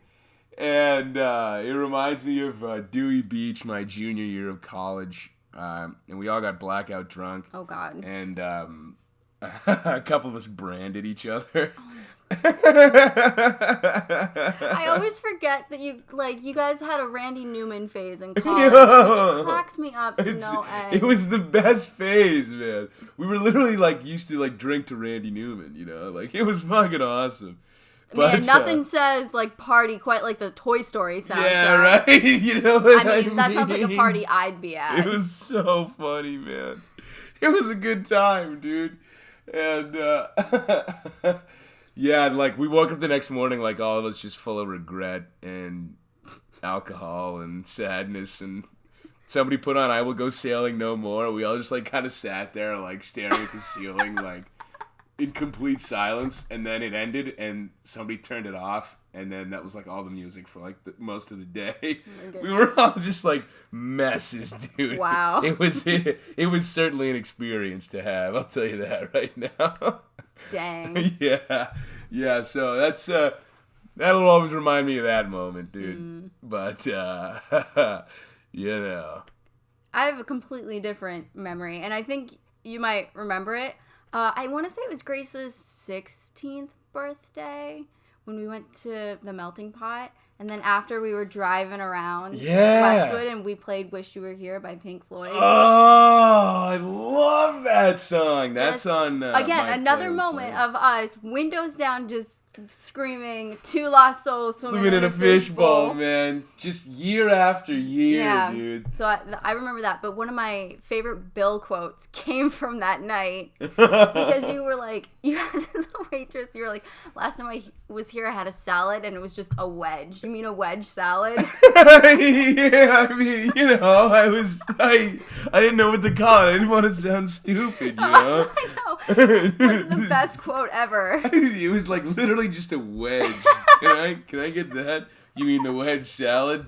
And it reminds me of Dewey Beach, my junior year of college. And we all got blackout drunk. Oh, God. And a couple of us branded each other. I always forget that you guys had a Randy Newman phase in college, which cracks me up to no end. It was the best phase, man. We were literally used to drink to Randy Newman, you know, it was fucking awesome. But, man, nothing says party quite like the Toy Story soundtrack. Yeah, right. You know what I mean? That sounds like a party I'd be at. It was so funny, man. It was a good time, dude. And yeah, we woke up the next morning, all of us just full of regret and alcohol and sadness, and somebody put on I Will Go Sailing No More. We all just, kind of sat there, staring at the ceiling, in complete silence, and then it ended, and somebody turned it off, and then that was, all the music for, most of the day. Oh, we were all just, messes, dude. Wow. It was certainly an experience to have, I'll tell you that right now. Dang. Yeah, so that's, that'll always remind me of that moment, dude. But, you know. I have a completely different memory, and I think you might remember it. I want to say it was Grace's 16th birthday when we went to the Melting Pot, and then after we were driving around Westwood, and we played Wish You Were Here by Pink Floyd. Oh, I love that song. That's on again, another moment of us, windows down, just screaming, two lost souls swimming in a fishbowl, man. Just year after year, dude. So I remember that, but one of my favorite Bill quotes came from that night because you were you asked the waitress, you were like, last time I was here I had a salad and it was just a wedge. You mean a wedge salad? Yeah, I mean, you know, I didn't know what to call it. I didn't want to sound stupid, you know? I know. It's the best quote ever. It was literally just a wedge. Can I get that? You mean the wedge salad?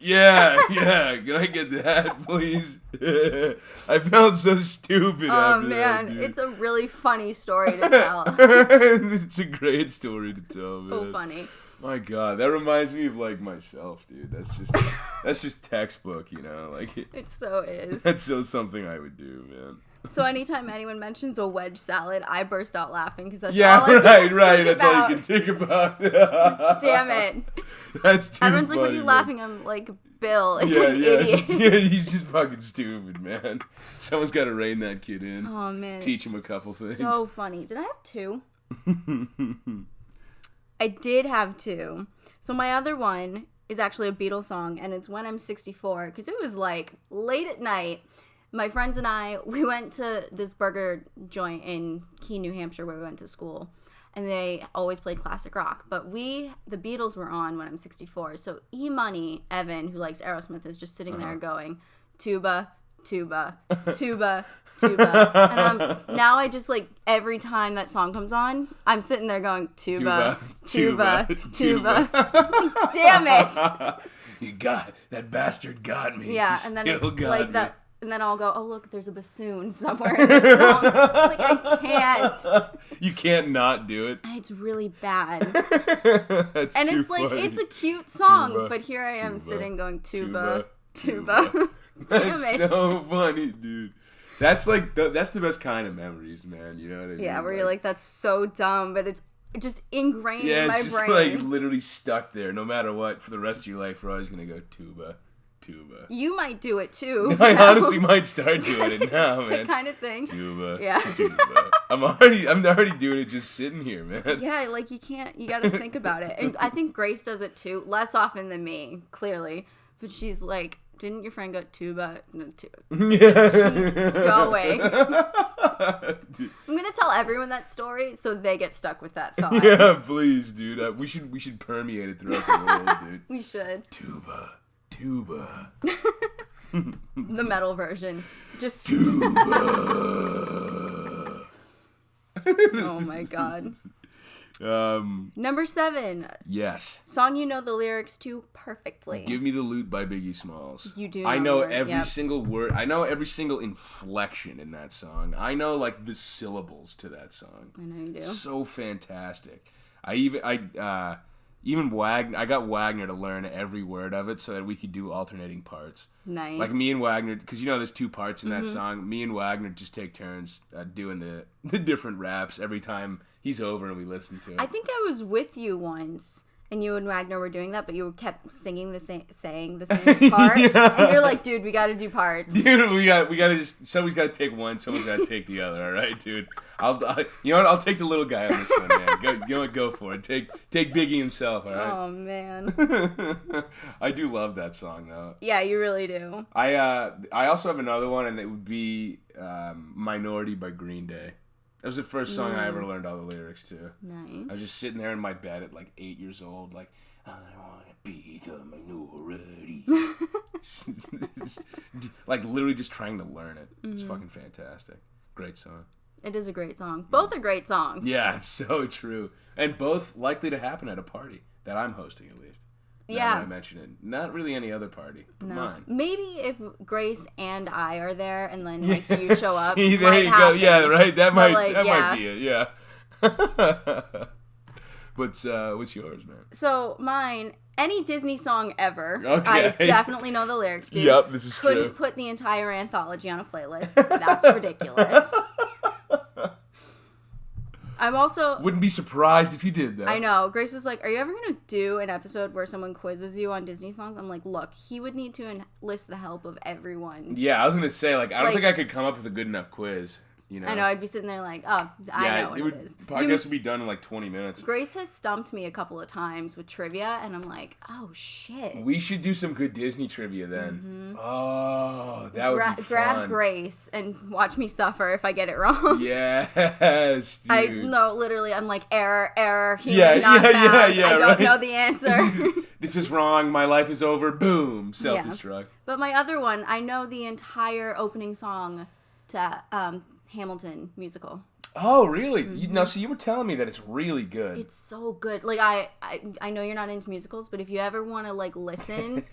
Yeah. Can I get that, please? I felt so stupid after that, dude. It's a really funny story to tell. It's a great story to tell, man. So funny. My God, that reminds me of like myself, dude. That's just textbook, you know. Like it so is. That's so something I would do, man. So anytime anyone mentions a wedge salad, I burst out laughing because that's all I right. That's all you can think about. Damn it. That's too Everyone's funny, like, what are you laughing? I'm like, Bill is an yeah. idiot. Yeah, he's just fucking stupid, man. Someone's got to rein that kid in. Oh, man. Teach him a couple things. So funny. Did I have two? I did have two. So my other one is actually a Beatles song, and it's When I'm 64, because it was like late at night. My friends and I, we went to this burger joint in Keene, New Hampshire, where we went to school, and they always played classic rock. But the Beatles were on When I'm 64. So E-Money, Evan, who likes Aerosmith, is just sitting there going, tuba, tuba, tuba, tuba. And now I just like, every time that song comes on, I'm sitting there going, tuba, tuba, tuba. Damn it. That bastard got me. Yeah, he and then still got like me. that. And then I'll go, oh, look, there's a bassoon somewhere in this song. Like, I can't. You can't not do it. And it's really bad. That's and too it's like, funny. it's a cute song, Tuba, but here I am tuba, sitting going, tuba. tuba. That's Damn it. so funny, dude. That's like, that's the best kind of memories, man. You know what I mean? Yeah, where you're like, that's so dumb, but it's just ingrained in my it's just brain. like literally stuck there. No matter what, for the rest of your life, we're always going to go tuba. You might do it too. I honestly might start doing it now, man. The kind of thing. Tuba. Yeah. Tuba. I'm already doing it just sitting here, man. Yeah, like you got to think about it. And I think Grace does it too, less often than me, clearly. But she's like, didn't your friend go tuba? No, tuba. Just keeps going. I'm gonna tell everyone that story so they get stuck with that thought. Yeah, please, dude. We should permeate it throughout the world, dude. We should. Tuba. The metal version. Just tuba. Oh my God. Number 7. Yes. Song you know the lyrics to perfectly. Give Me the Loot by Biggie Smalls. You do. I know the word. every single word. I know every single inflection in that song. I know like the syllables to that song. I know you do. So fantastic. Even Wagner, I got Wagner to learn every word of it so that we could do alternating parts. Nice. Like me and Wagner, because you know there's 2 parts in that song. Me and Wagner just take turns doing the different raps every time he's over and we listen to it. I think I was with you once, and you and Wagner were doing that, but you kept saying the same part, Yeah. and you're like, dude, we got to do parts. Dude, we got to just, somebody's got to take one, someone's got to take the other, all right, dude? You know what, I'll take the little guy on this one, man. Go for it. Take Biggie himself, all right? Oh, man. I do love that song, though. Yeah, you really do. I also have another one, and it would be Minority by Green Day. That was the first song I ever learned all the lyrics to. Nice. I was just sitting there in my bed at like 8 years old, like, I want to be the minority. Like literally just trying to learn it. It's fucking fantastic. Great song. It is a great song. Both are great songs. Yeah, so true. And both likely to happen at a party that I'm hosting, at least. Now that I mention it. Not really any other party, but mine. Maybe if Grace and I are there and then like you show up. See, there you go. Yeah, right. That might yeah. be it. Yeah. What's yours, man? So mine, any Disney song ever. Okay. I definitely know the lyrics to. Yep, this is Couldn't true. put the entire anthology on a playlist. That's ridiculous. I'm also... Wouldn't be surprised if you did that. I know. Grace was like, are you ever going to do an episode where someone quizzes you on Disney songs? I'm like, look, he would need to enlist the help of everyone. Yeah, I was going to say, like, I don't think I could come up with a good enough quiz. You know? I know. I'd be sitting there like, oh, I know what it is. Podcast would be done in like 20 minutes. Grace has stumped me a couple of times with trivia, and I'm like, oh, shit. We should do some good Disney trivia then. Oh, that would be fun. Grab Grace and watch me suffer if I get it wrong. Yes, dude. Literally, I'm like, error, human not found. I don't know the answer. This is wrong, my life is over, boom, self-destruct. Yeah. But my other one, I know the entire opening song to Hamilton musical. Oh, really? Now, so you were telling me that it's really good. It's so good. Like, I know you're not into musicals, but if you ever want to, like, listen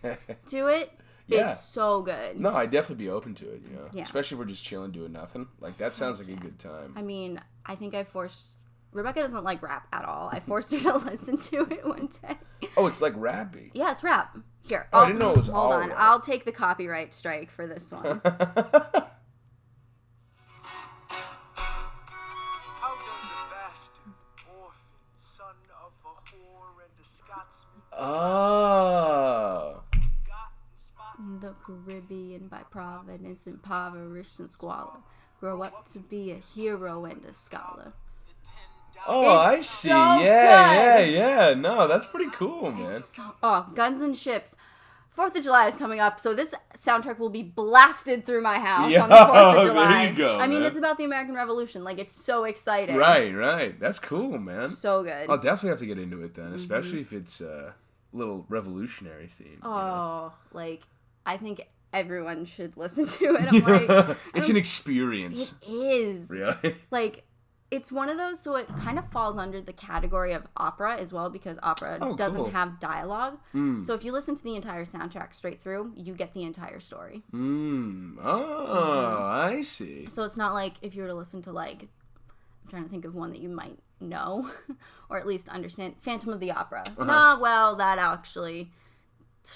to it, it's so good. No, I'd definitely be open to it, you know? Yeah. Especially if we're just chilling doing nothing. Like, that sounds like a good time. I mean, I think I forced... Rebecca doesn't like rap at all. I forced her to listen to it one day. Oh, it's like rappy. Yeah, it's rap. Here. Oh, I didn't know it was Hold all on. rap. I'll take the copyright strike for this one. Oh. The Caribbean by Providence, impoverished and squalor, grow up to be a hero and a scholar. Oh, It's I see. so Yeah. No, that's pretty cool, man. Guns and Ships. 4th of July is coming up, so this soundtrack will be blasted through my house on the 4th of July. There you go, I mean, man. it's about the American Revolution. Like, it's so exciting. Right. That's cool, man. So good. I'll definitely have to get into it then, especially if it's a little revolutionary theme. Oh, like, I think everyone should listen to it. I'm like... It's an experience. It is. Really? Like... It's one of those, so it kind of falls under the category of opera as well, because opera doesn't have dialogue. So if you listen to the entire soundtrack straight through, you get the entire story. Oh, I see. So it's not like if you were to listen to, like, I'm trying to think of one that you might know, or at least understand, Phantom of the Opera. Nah, well, that actually...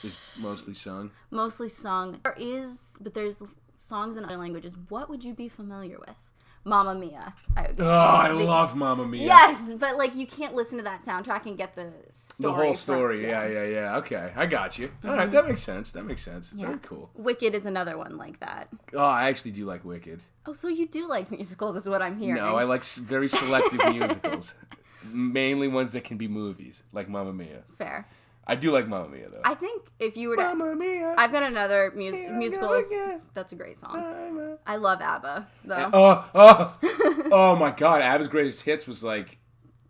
It's mostly sung. Mostly sung. But there's songs in other languages. What would you be familiar with? Mamma Mia. I love Mamma Mia. Yes, but like you can't listen to that soundtrack and get the story. The whole story. Yeah. Okay, I got you. All right, that makes sense. Yeah. Very cool. Wicked is another one like that. Oh, I actually do like Wicked. Oh, so you do like musicals is what I'm hearing. No, I like very selective musicals. Mainly ones that can be movies, like Mamma Mia. Fair. I do like Mamma Mia, though. I think if you were to... Mamma Mia. I've got another musical. That's a great song. I love ABBA, though. Oh my God. ABBA's Greatest Hits was like...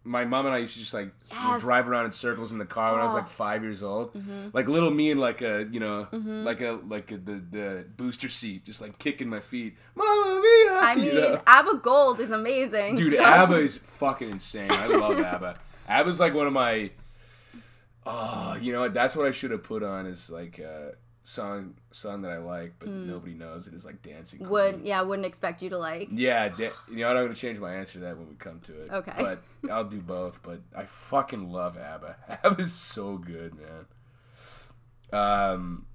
My mom and I used to just like drive around in circles in the car when I was like 5 years old. Like little me in like a, the booster seat, just like kicking my feet. Mamma Mia! I mean, ABBA Gold is amazing. Dude, so. ABBA is fucking insane. I love ABBA. ABBA's like one of my... Oh, you know what? That's what I should have put on as like a song that I like, but nobody knows it is like Dancing Queen. Wouldn't expect you to like. Yeah, you know what? I'm going to change my answer to that when we come to it. Okay. But I'll do both, but I fucking love ABBA. ABBA's so good, man.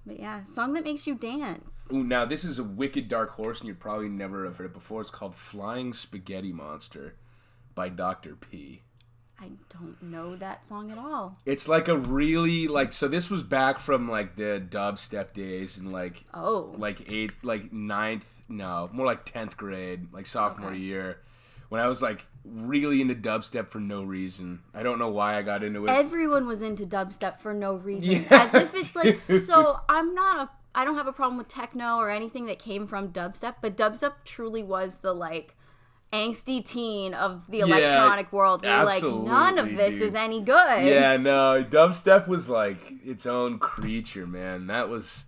But yeah, song that makes you dance. Ooh, now this is a wicked dark horse, and you probably never have heard it before. It's called Flying Spaghetti Monster by Dr. P. I don't know that song at all. It's like a really so this was back from like the dubstep days and like more like 10th grade, like sophomore year, when I was like really into dubstep for no reason. I don't know why I got into it. Everyone was into dubstep for no reason. Yeah, as if it's like so I don't have a problem with techno or anything that came from dubstep, but dubstep truly was the like angsty teen of the electronic world. You're like, none of this is any good. Yeah, no, dubstep was like its own creature, man. That was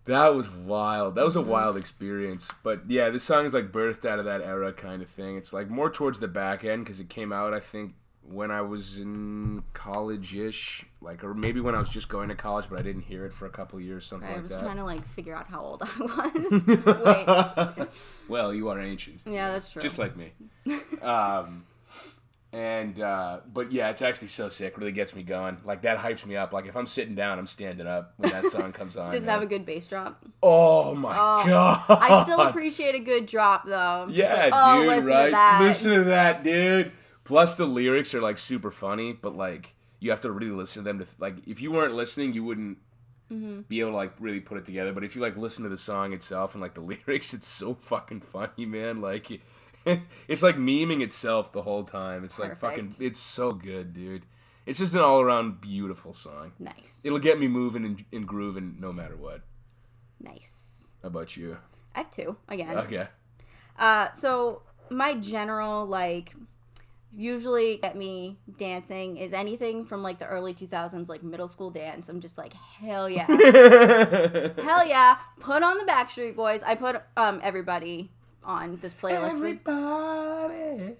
wild. That was a wild experience. But yeah, this song is like birthed out of that era kind of thing. It's like more towards the back end because it came out, I think, when I was in college-ish, like, or maybe when I was just going to college, but I didn't hear it for a couple of years, something like that. I was trying to like figure out how old I was. Wait. Well, you are ancient. Yeah, that's true. Just like me. But yeah, it's actually so sick. Really gets me going. Like, that hypes me up. Like, if I'm sitting down, I'm standing up when that song comes on. Does it have a good bass drop? Oh, my God. I still appreciate a good drop, though. Yeah, dude, Listen to that, dude. Plus, the lyrics are, like, super funny, but, like, you have to really listen to them. Like, if you weren't listening, you wouldn't be able to, like, really put it together. But if you, like, listen to the song itself and, like, the lyrics, it's so fucking funny, man. Like, it's, like, memeing itself the whole time. It's, like, fucking, it's so good, dude. It's just an all-around beautiful song. Nice. It'll get me moving and grooving no matter what. Nice. How about you? I have two, again. Okay. So, my general, like... usually get me dancing is anything from like the early 2000s, like middle school dance. I'm just like, hell yeah. Hell yeah. Put on the Backstreet Boys. I put Everybody on this playlist. Everybody.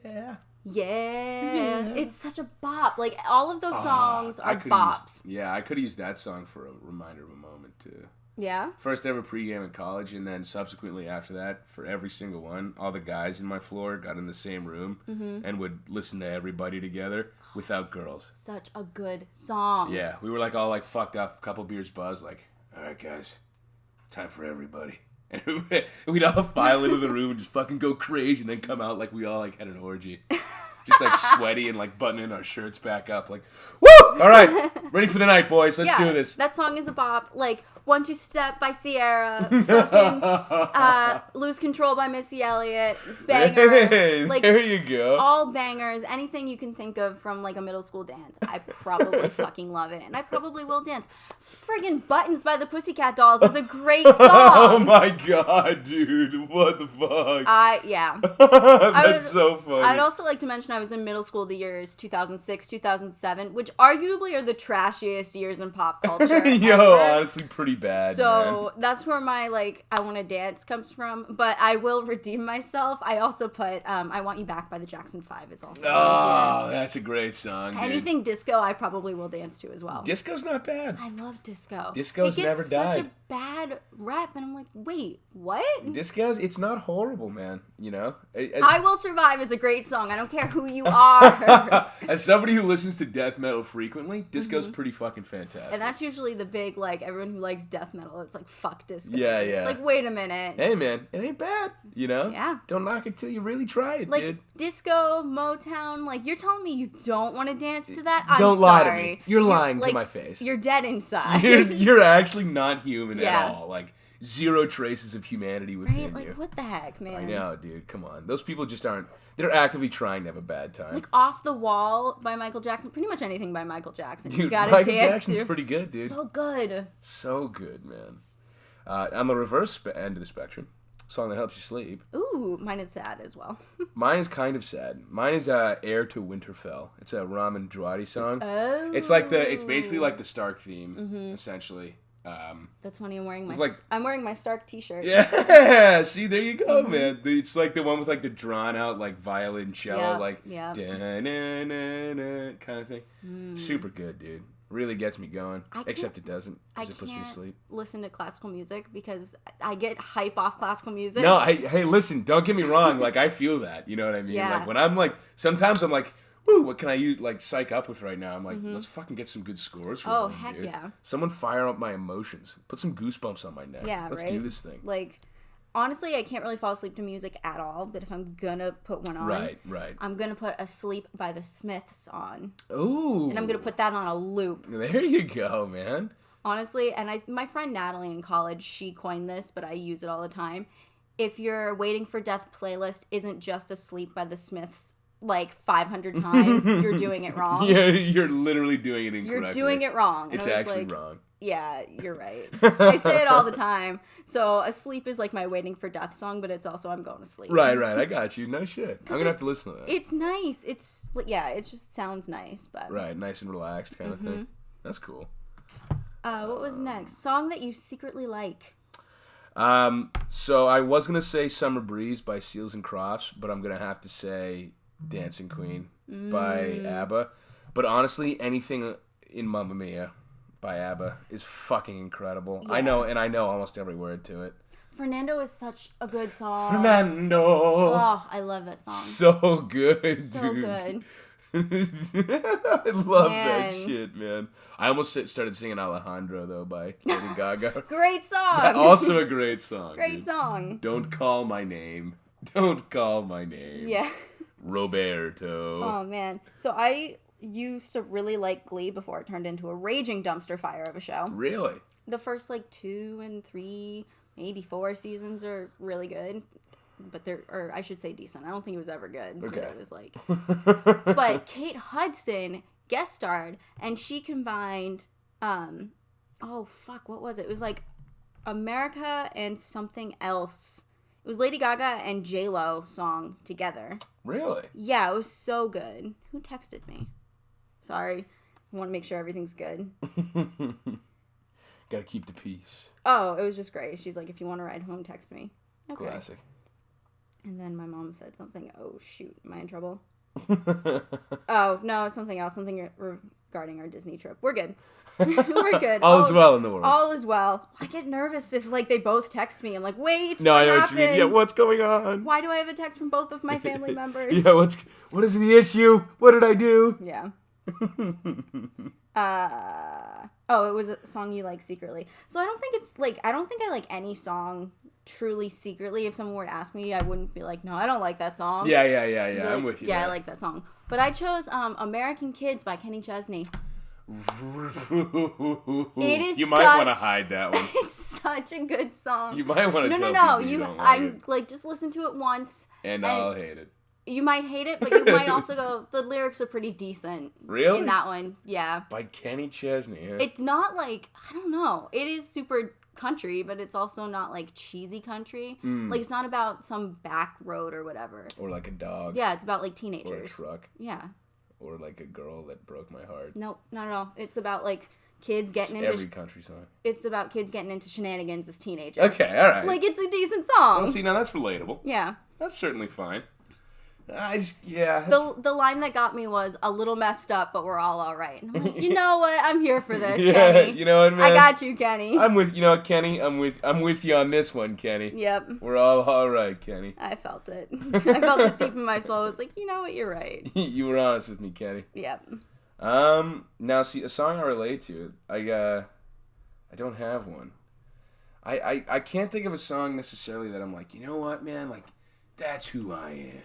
Yeah. It's such a bop. Like, all of those songs are bops. I could have used that song for a reminder of a moment, too. Yeah? First ever pregame in college, and then subsequently after that, for every single one, all the guys in my floor got in the same room and would listen to everybody together without girls. Such a good song. Yeah, we were like all like fucked up, a couple beers buzzed, like, all right, guys, time for everybody. And we'd all file into the room and just fucking go crazy and then come out like we all like had an orgy. Just like sweaty and like buttoning our shirts back up, like, woo! All right, ready for the night, boys. Let's do this. That song is a bop. Like, One Two Step by Sierra, fucking Lose Control by Missy Elliott, banger. Hey, like, there you go. All bangers. Anything you can think of from like a middle school dance. I probably fucking love it, and I probably will dance. Friggin' Buttons by the Pussycat Dolls is a great song. Oh my god, dude! What the fuck? Yeah. That's so funny. I'd also like to mention I was in middle school the years 2006, 2007, which arguably are the trashiest years in pop culture. Yo, honestly, pretty bad. So man. that's where my like I Want to Dance comes from. But I will redeem myself. I also put I Want You Back by the Jackson 5 is also. Oh, that's a great song. Dude. Anything disco, I probably will dance to as well. Disco's not bad. I love disco. Disco's never died. Such a bad rep, and I'm like, wait, what? Disco's, it's not horrible, man. You know, I Will Survive is a great song. I don't care who you are. As somebody who listens to death metal frequently, disco's pretty fucking fantastic. And that's usually the big, like, everyone who likes death metal, it's like, fuck disco. Yeah. It's like, wait a minute. Hey, man, it ain't bad, you know? Yeah. Don't knock it till you really try it, like, dude. Disco, Motown, like, you're telling me you don't want to dance to that? I'm don't sorry. Lie to me. You're lying to my face. You're dead inside. You're actually not human at all. Like, zero traces of humanity within you. Like, what the heck, man? I know, dude. Come on. Those people just aren't... They're actively trying to have a bad time. Like, Off the Wall by Michael Jackson. Pretty much anything by Michael Jackson. Dude, you gotta Michael dance Jackson's to. pretty good, dude. So good. So good, man. On the reverse end of the spectrum, song that helps you sleep. Ooh, mine is sad as well. Mine is kind of sad. Mine is Air to Winterfell. It's a Ramin Djawadi song. Oh. It's basically like the Stark theme, essentially. That's funny. I'm wearing like, I'm wearing my Stark t-shirt. Yeah, see, there you go, man. It's like the one with like the drawn out like violoncello, kind of thing. Super good, dude. Really gets me going. Except it doesn't, because it puts me to sleep. Listen to classical music because I get hype off classical music. No, hey, listen, don't get me wrong. Like, I feel that. You know what I mean? Yeah. Like, when I'm like, sometimes I'm like, woo, what can I use, like, psych up with right now? I'm like, let's fucking get some good scores for me, heck dude. yeah. Someone fire up my emotions. Put some goosebumps on my neck. Yeah, let's right? do this thing. Like, honestly, I can't really fall asleep to music at all, but if I'm gonna put one on, Right. I'm gonna put Asleep by the Smiths on. Ooh. And I'm gonna put that on a loop. There you go, man. Honestly, and my friend Natalie in college, she coined this, but I use it all the time. If your Waiting for Death playlist isn't just Asleep by the Smiths like 500 times, you're doing it wrong. Yeah, you're literally doing it incorrectly. You're doing it wrong. And it's actually wrong. Yeah, you're right. I say it all the time. So Asleep is like my Waiting for Death song, but it's also I'm going to sleep. Right. I got you. No shit. I'm going to have to listen to that. It's nice. It just sounds nice. But right, nice and relaxed kind of thing. That's cool. What was next? Song that you secretly like. So I was going to say Summer Breeze by Seals and Crofts, but I'm going to have to say Dancing Queen by ABBA. But honestly, anything in Mamma Mia by ABBA is fucking incredible. Yeah. I know almost every word to it. Fernando is such a good song. Fernando. Oh, I love that song. So good, so dude. Good. I love that shit, man. I almost started singing Alejandro, though, by Lady Gaga. Great song. Also a great song. Great song. Don't call my name. Don't call my name. Yeah. Roberto. Oh, man. So I used to really like Glee before it turned into a raging dumpster fire of a show. Really? The first, 2 and 3, maybe 4 seasons are really good. But I should say decent. I don't think it was ever good. Okay. It was but Kate Hudson guest starred, and she combined, what was it? It was America and something else. It was Lady Gaga and J-Lo song together. Really? Yeah, it was so good. Who texted me? Sorry. I want to make sure everything's good. Gotta keep the peace. Oh, it was just great. She's like, if you want to ride home, text me. Okay. Classic. And then my mom said something. Oh, shoot. Am I in trouble? Oh, no, it's something else. Something regarding our Disney trip. We're good. We're good. All is well in the world. All is well. I get nervous if, like, they both text me. I'm like, wait, no, what I know happened? what you mean. Yeah, what's going on? Why do I have a text from both of my family members? Yeah, what is the issue? What did I do? Yeah. It was a song you like secretly. So I don't think I like any song truly secretly. If someone were to ask me, I wouldn't be like, no, I don't like that song. Yeah. Like, I'm with you. Yeah, man. I like that song. But I chose American Kids by Kenny Chesney. It is. You might want to hide that one. It's such a good song. You might want to tell No. people you don't like I'm it. like, just listen to it once. And I'll hate it. You might hate it, but you might also go, the lyrics are pretty decent. Really? In that one, yeah. By Kenny Chesney. Huh? It's not like, I don't know. It is super country, but it's also not like cheesy country. Like, it's not about some back road or whatever. Or like a dog. Yeah, it's about like teenagers. Or a truck. Yeah. Or like a girl that broke my heart. Nope, not at all. It's about like kids getting into every country song. It's about kids getting into shenanigans as teenagers. Okay, all right. Like, it's a decent song. Well, see, now that's relatable. Yeah. That's certainly fine. The line that got me was a little messed up, but we're all right. And I'm like, you know what? I'm here for this, yeah, Kenny. You know what, man? I got you, Kenny. I'm with you know what, Kenny. I'm with you on this one, Kenny. Yep. We're all right, Kenny. I felt it. I felt it deep in my soul. I was like, you know what? You're right. You were honest with me, Kenny. Yep. Now see a song I relate to. I don't have one. I can't think of a song necessarily that I'm like, you know what, man, like that's who I am.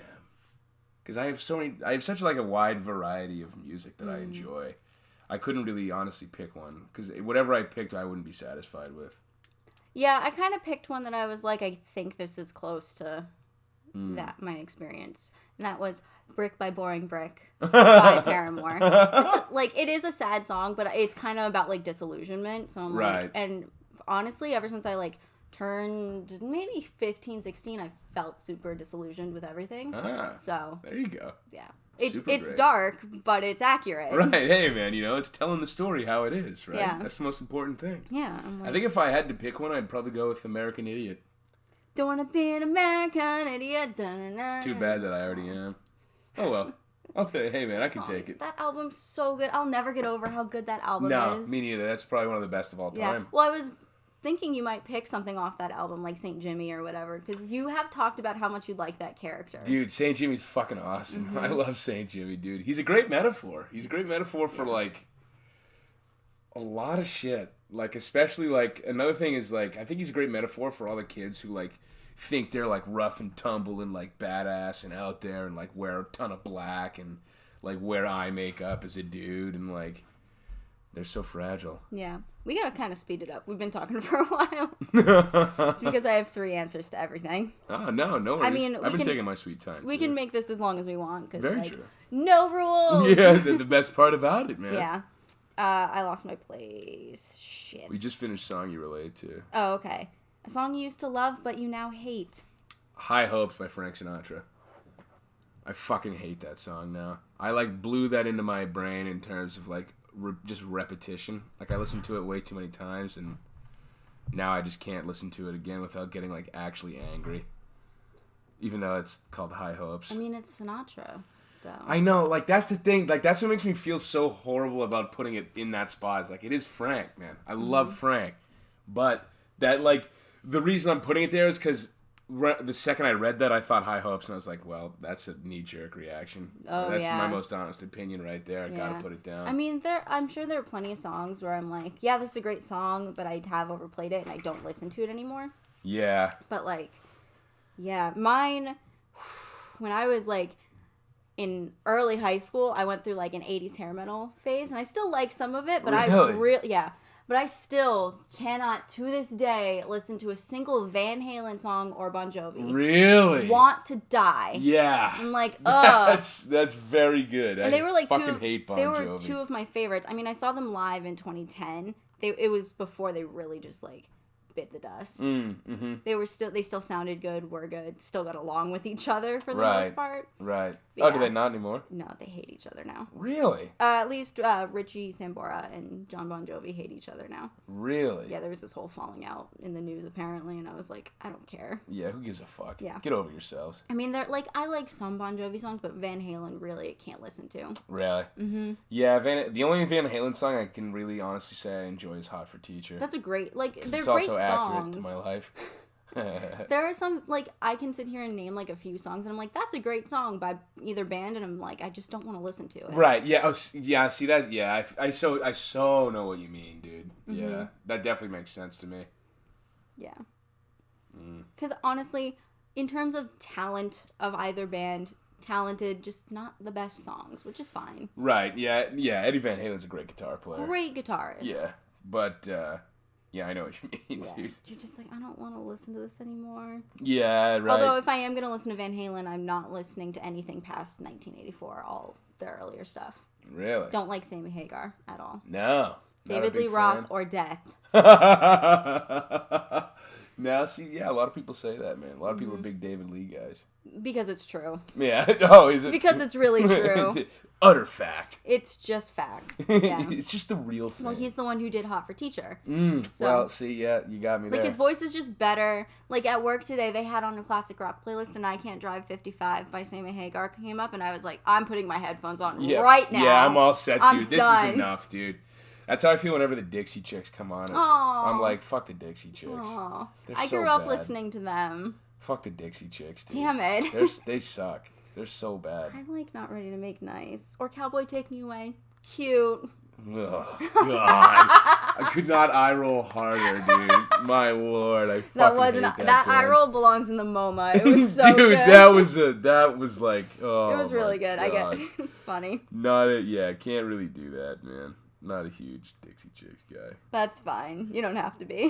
Because I have such like a wide variety of music that I enjoy. I couldn't really honestly pick one because whatever I picked, I wouldn't be satisfied with. Yeah, I kind of picked one that I was like, I think this is close to that my experience, and that was "Brick by Boring Brick" by Paramore. It is a sad song, but it's kind of about like disillusionment. So I'm like, and honestly, ever since I like turned maybe 15, 16, I felt super disillusioned with everything. So there you go. Yeah. It's dark, but it's accurate. Right. Hey, man, it's telling the story how it is, right? Yeah. That's the most important thing. Yeah. I think if I had to pick one, I'd probably go with American Idiot. Don't want to be an American idiot. It's too bad that I already am. Oh, well. I'll tell you, hey, man, I can take it. That album's so good. I'll never get over how good that album is. No, me neither. That's probably one of the best of all time. Yeah. Well, I was thinking you might pick something off that album, like St. Jimmy or whatever, because you have talked about how much you like that character. Dude, St. Jimmy's fucking awesome. I love St. Jimmy, dude. He's a great metaphor. He's a great metaphor for, like, a lot of shit. Like, especially, like, another thing is, like, I think he's a great metaphor for all the kids who, like, think they're, like, rough and tumble and, like, badass and out there and, like, wear a ton of black and, like, wear eye makeup as a dude and, like, they're so fragile. Yeah. We gotta kind of speed it up. We've been talking for a while. It's because I have 3 answers to everything. Oh, no worries. I mean, I've been taking my sweet time. We can make this as long as we want. Very true. No rules! Yeah, the best part about it, man. Yeah. I lost my place. Shit. We just finished Song You Relate To. Oh, okay. A song you used to love, but you now hate. High Hopes by Frank Sinatra. I fucking hate that song now. I, like, blew that into my brain in terms of, like, just repetition. Like, I listened to it way too many times, and now I just can't listen to it again without getting, like, actually angry. Even though it's called High Hopes. I mean, it's Sinatra, though. I know, like, that's the thing. Like, that's what makes me feel so horrible about putting it in that spot. It's like, it is Frank, man. I love Frank. But that, like, the reason I'm putting it there is because the second I read that, I thought High Hopes, and I was like, well, that's a knee-jerk reaction. Oh, that's my most honest opinion right there. I gotta put it down. I mean, I'm sure there are plenty of songs where I'm like, yeah, this is a great song, but I have overplayed it, and I don't listen to it anymore. Yeah. But, like, yeah, mine, when I was, like, in early high school, I went through, like, an 80s hair metal phase, and I still like some of it, but but I still cannot, to this day, listen to a single Van Halen song or Bon Jovi. Really? Want to Die. Yeah. I'm like, ugh. That's very good. And they were like hate Bon Jovi. They were 2 of my favorites. I mean, I saw them live in 2010. It was before they really just like bit the dust. Mm-hmm. They still sounded good, were good, still got along with each other for the Right. most part. Right. But Do they not anymore? No, they hate each other now. Really? At least Richie Sambora and John Bon Jovi hate each other now. Really? Yeah, there was this whole falling out in the news apparently, and I was like, I don't care. Yeah, who gives a fuck? Yeah. Get over yourselves. I mean, I like some Bon Jovi songs, but Van Halen really can't listen to. Really? Mm-hmm. Yeah, the only Van Halen song I can really honestly say I enjoy is Hot for Teacher. That's a great, they're great songs. It's also accurate to my life. There are some, I can sit here and name, a few songs, and I'm like, that's a great song by either band, and I'm like, I just don't want to listen to it. Right, yeah, yeah, see, that, yeah, I so know what you mean, dude. Mm-hmm. Yeah, that definitely makes sense to me. Yeah. Because, honestly, in terms of talent of either band, talented, just not the best songs, which is fine. Right, yeah, Eddie Van Halen's a great guitar player. Great guitarist. Yeah, but, yeah, I know what you mean, dude. You're just like, I don't want to listen to this anymore. Yeah, right. Although, if I am going to listen to Van Halen, I'm not listening to anything past 1984, all their earlier stuff. Really? Don't like Sammy Hagar at all. No. David Lee Roth or Death. Now, see, yeah, a lot of people say that, man. A lot of people are big David Lee guys. Because it's true. Yeah. Oh, is it? Because it's really true. Utter fact. It's just fact. Yeah. It's just the real thing. Well, he's the one who did Hot for Teacher. So, well, see, yeah, you got me there. His voice is just better. At work today, they had on a classic rock playlist, and I Can't Drive 55 by Sammy Hagar came up, and I was like, I'm putting my headphones on right now. Yeah, I'm all set, dude. This done. is enough, dude. That's how I feel whenever the Dixie Chicks come on. I'm like, fuck the Dixie Chicks. I grew up listening to them. Fuck the Dixie Chicks, dude. Damn it. They suck. They're so bad. I like Not Ready to Make Nice. Or Cowboy Take Me Away. Cute. Oh, God. I could not eye roll harder, dude. My lord, I fucking hate that eye roll belongs in the MoMA. It was so dude, good. that was like, oh, it was really good. God. I get it. It's funny. Can't really do that, man. Not a huge Dixie Chicks guy. That's fine. You don't have to be.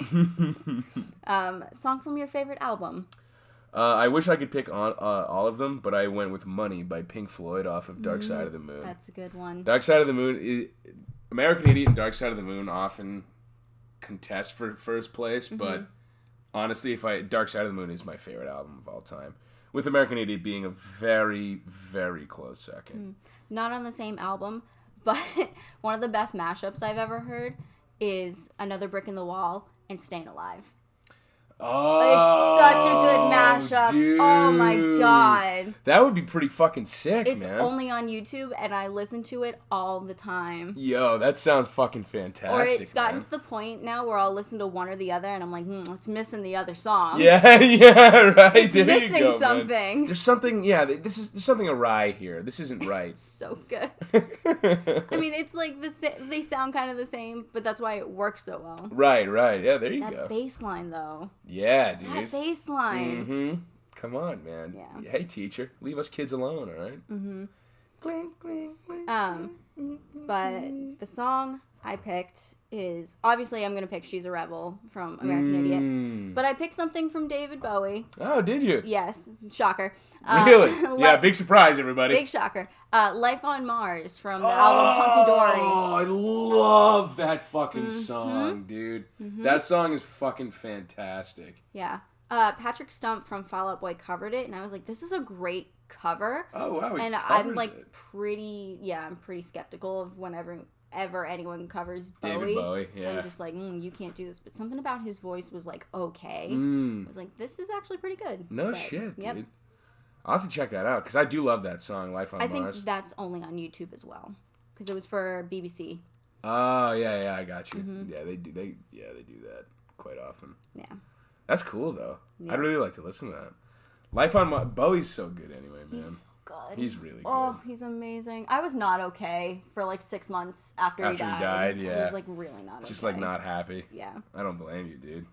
Song from your favorite album? I wish I could pick all of them, but I went with Money by Pink Floyd off of Dark Side of the Moon. That's a good one. Dark Side of the Moon, American Idiot and Dark Side of the Moon often contest for first place, but honestly, Dark Side of the Moon is my favorite album of all time, with American Idiot being a very, very close second. Not on the same album, but one of the best mashups I've ever heard is Another Brick in the Wall and Staying Alive. Oh, it's such a good mashup. Dude. Oh my god. That would be pretty fucking sick, man. It's only on YouTube, and I listen to it all the time. Yo, that sounds fucking fantastic. Or it's gotten to the point now where I'll listen to one or the other, and I'm like, it's missing the other song. Yeah, right. It's there missing you go, something. Man. There's something, there's something awry here. This isn't right. It's so good. I mean, it's like they sound kind of the same, but that's why it works so well. Right. Yeah, there you go. That bass line, though. Yeah, dude. That bass line. Mm-hmm. Come on, man. Yeah. Hey, teacher, leave us kids alone, all right? Mm-hmm. Cling, cling, cling. But the song I picked is, obviously I'm going to pick She's a Rebel from American Idiot. But I picked something from David Bowie. Oh, did you? Yes. Shocker. Really? Yeah, big surprise, everybody. Big shocker. Life on Mars from the album Hunky Dory. Oh, I love that fucking song, dude. That song is fucking fantastic. Yeah. Patrick Stump from Fall Out Boy covered it, and I was like, this is a great cover. Oh, wow. And I'm like pretty skeptical of whenever anyone covers Bowie. David Bowie, yeah. I'm just like, you can't do this. But something about his voice was like, okay. I was like, this is actually pretty good. No shit, dude. I'll have to check that out, because I do love that song, Life on Mars. I think that's only on YouTube as well, because it was for BBC. Oh, yeah, I got you. Yeah, they do that quite often. Yeah. That's cool, though. Yeah. I'd really like to listen to that. Life on Mars, Bowie's so good anyway, man. He's so good. He's really good. Oh, he's amazing. I was not okay for like 6 months after he died. Yeah. I was like really not okay. Just like not happy. Yeah. I don't blame you, dude.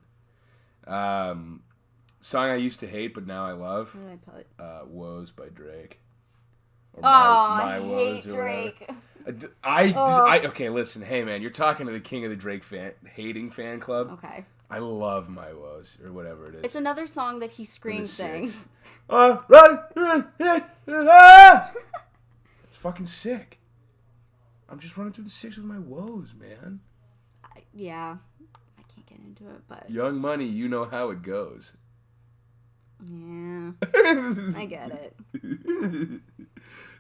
Song I used to hate, but now I love. What did I put? Woes by Drake. Or my hate Drake. Okay, listen. Hey, man, you're talking to the king of the Drake hating fan club. Okay. I love My Woes, or whatever it is. It's another song that he screams things. It's fucking sick. I'm just running through the 6 with my woes, man. Yeah. I can't get into it, but Young Money, you know how it goes. yeah, I get it.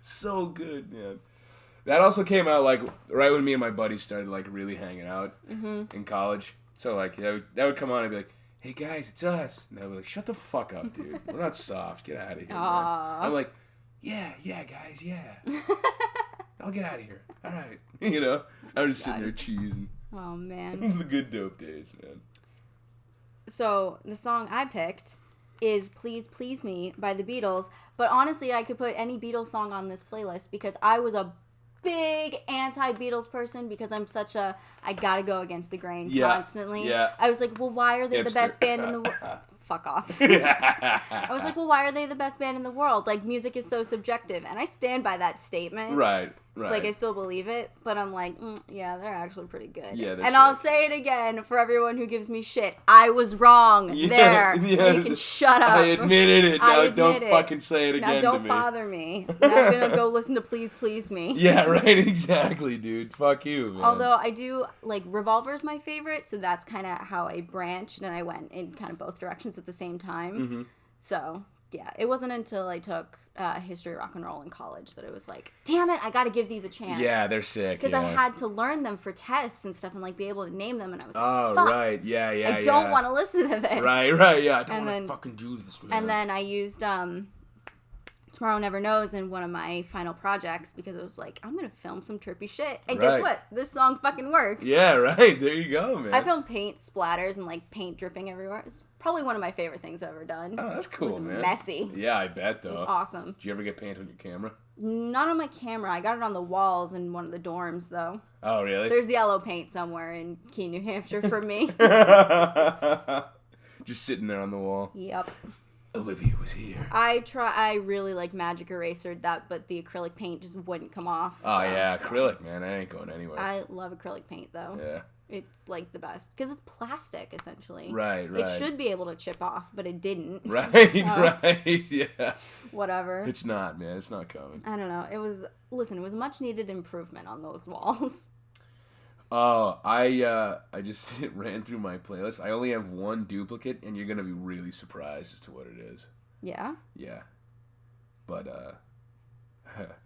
So good, man. That also came out like right when me and my buddies started like really hanging out in college. So like that would come on and I'd be like, "Hey guys, it's us," and I'd be like, "Shut the fuck up, dude. We're not soft. Get out of here." Man. I'm like, "Yeah, guys, yeah. I'll get out of here. All right." You know, I'm just sitting there cheesing. Oh man, The good dope days, man. So the song I picked is "Please Please Me" by the Beatles. But honestly, I could put any Beatles song on this playlist because I was a big anti-Beatles person because I'm such a I gotta go against the grain constantly. Yeah. I was like, well, why are they the best band in the world? Fuck off. I was like, well, why are they the best band in the world? Like, music is so subjective, and I stand by that statement. Right. Like, I still believe it, but I'm like, yeah, they're actually pretty good. Yeah, and I'll say it again for everyone who gives me shit. I was wrong there. Yeah. You can shut up. I admitted it. Now don't fucking say it again to me. Now don't bother me. Now I'm gonna go listen to Please Please Me. Yeah, right, exactly, dude. Fuck you, man. Although I do, like, Revolver's my favorite, so that's kind of how I branched, and I went in kind of both directions at the same time. So, yeah, it wasn't until I took History of Rock and Roll in college that it was like, damn it, I gotta give these a chance. Yeah, they're sick. Because I had to learn them for tests and stuff and like be able to name them, and I was like, oh, fuck, right, yeah. I don't want to listen to this. Right, yeah. I don't want to fucking do this, man. And then I used Tomorrow Never Knows in one of my final projects because it was like, I'm gonna film some trippy shit. And guess what? This song fucking works. Yeah, right. There you go, man. I filmed paint splatters and like paint dripping everywhere. It's probably one of my favorite things I've ever done. Oh, that's cool, man. It was messy. Yeah, I bet, though. It was awesome. Did you ever get paint on your camera? Not on my camera. I got it on the walls in one of the dorms, though. Oh, really? There's yellow paint somewhere in Keene, New Hampshire for me. Just sitting there on the wall. Yep. Olivia was here. I really like Magic Eraser that, but the acrylic paint just wouldn't come off. Oh, yeah, acrylic, man. That ain't going anywhere. I love acrylic paint, though. Yeah. It's, like, the best. Because it's plastic, essentially. Right. It should be able to chip off, but it didn't. Right, so, right, yeah. Whatever. It's not, man. It's not coming. I don't know. It was much needed improvement on those walls. Oh, I just ran through my playlist. I only have one duplicate, and you're going to be really surprised as to what it is. Yeah? Yeah. But,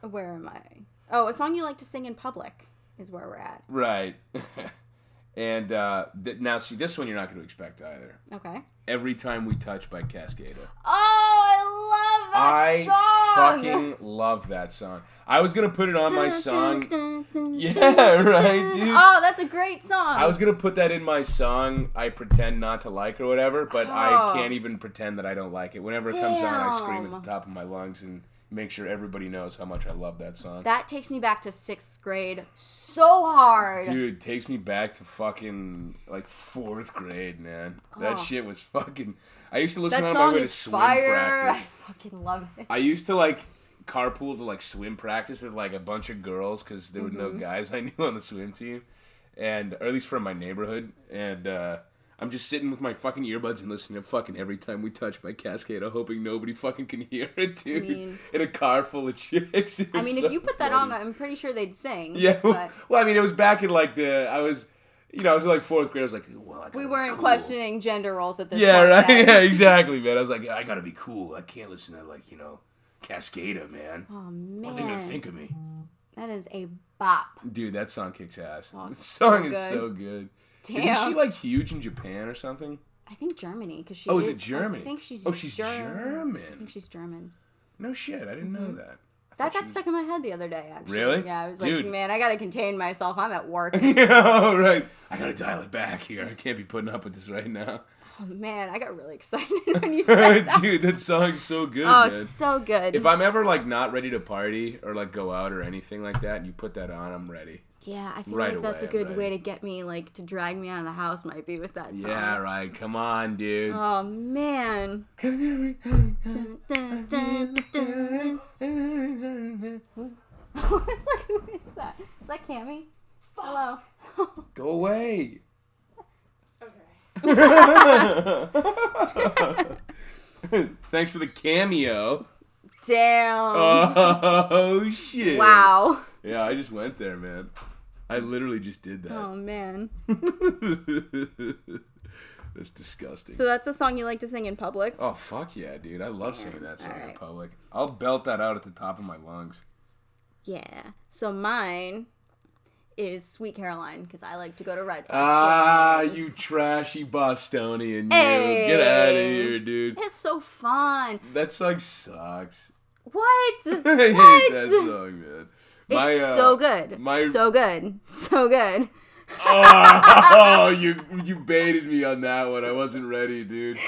Where am I? Oh, a song you like to sing in public is where we're at. Right. And now, see, this one you're not going to expect either. Okay. Every Time We Touch by Cascada. Oh, I love that song! I fucking love that song. I was going to put it on my song. Yeah, right, dude. Oh, that's a great song. I was going to put that in my song, I Pretend Not to Like or whatever, but I can't even pretend that I don't like it. Whenever it comes on, I scream at the top of my lungs and make sure everybody knows how much I love that song. That takes me back to 6th grade so hard. Dude, it takes me back to fucking, like, 4th grade, man. That shit was fucking... I used to listen on my way to swim practice. I fucking love it. I used to, like, carpool to, like, swim practice with, like, a bunch of girls because there were no guys I knew on the swim team. And, or at least from my neighborhood. And, I'm just sitting with my fucking earbuds and listening to fucking Every Time We Touch by Cascada, hoping nobody fucking can hear it, dude. In a car full of chicks. I mean, if you put that on, I'm pretty sure they'd sing. Yeah. But... Well, I mean, it was back in, like, I was in, like, 4th grade. I was like, well, I gotta We weren't be cool. questioning gender roles at this point. Yeah, right? Then. Yeah, exactly, man. I was like, I gotta be cool. I can't listen to, like, Cascada, man. Oh, man. What are they gonna think of me? That is a bop. Dude, that song kicks ass. Oh, the song is so good. Damn. Isn't she, like, huge in Japan or something? I think Germany, because she. Oh, is it Germany? I think she's. Oh, she's German. I think she's German. No shit, I didn't know that. That got stuck in my head the other day, actually. Really? Yeah, I was Dude. like, man, I gotta contain myself. I'm at work. Yeah, right. I gotta dial it back here. I can't be putting up with this right now. Oh, man, I got really excited when you said that. Dude, that song's so good, man. It's so good. If I'm ever, like, not ready to party or, like, go out or anything like that and you put that on, I'm ready. Yeah, I feel right like that's away, a good way to get me, like, to drag me out of the house might be with that song. Yeah, right. Come on, dude. Oh, man. Who is that? Is that Cammy? Hello. Go away. Okay. Thanks for the cameo. Damn. Oh, shit. Wow. Yeah, I just went there, man. I literally just did that. Oh, man. That's disgusting. So that's a song you like to sing in public? Oh, fuck yeah, dude. I love singing that song in public. I'll belt that out at the top of my lungs. Yeah. So mine is Sweet Caroline, because I like to go to Red Sox games. You trashy Bostonian, Hey. you. Get out of here, dude. It's so fun. That song sucks. What? I hate What? that song, man. It's so good. So good. So good. Oh, you baited me on that one. I wasn't ready, dude.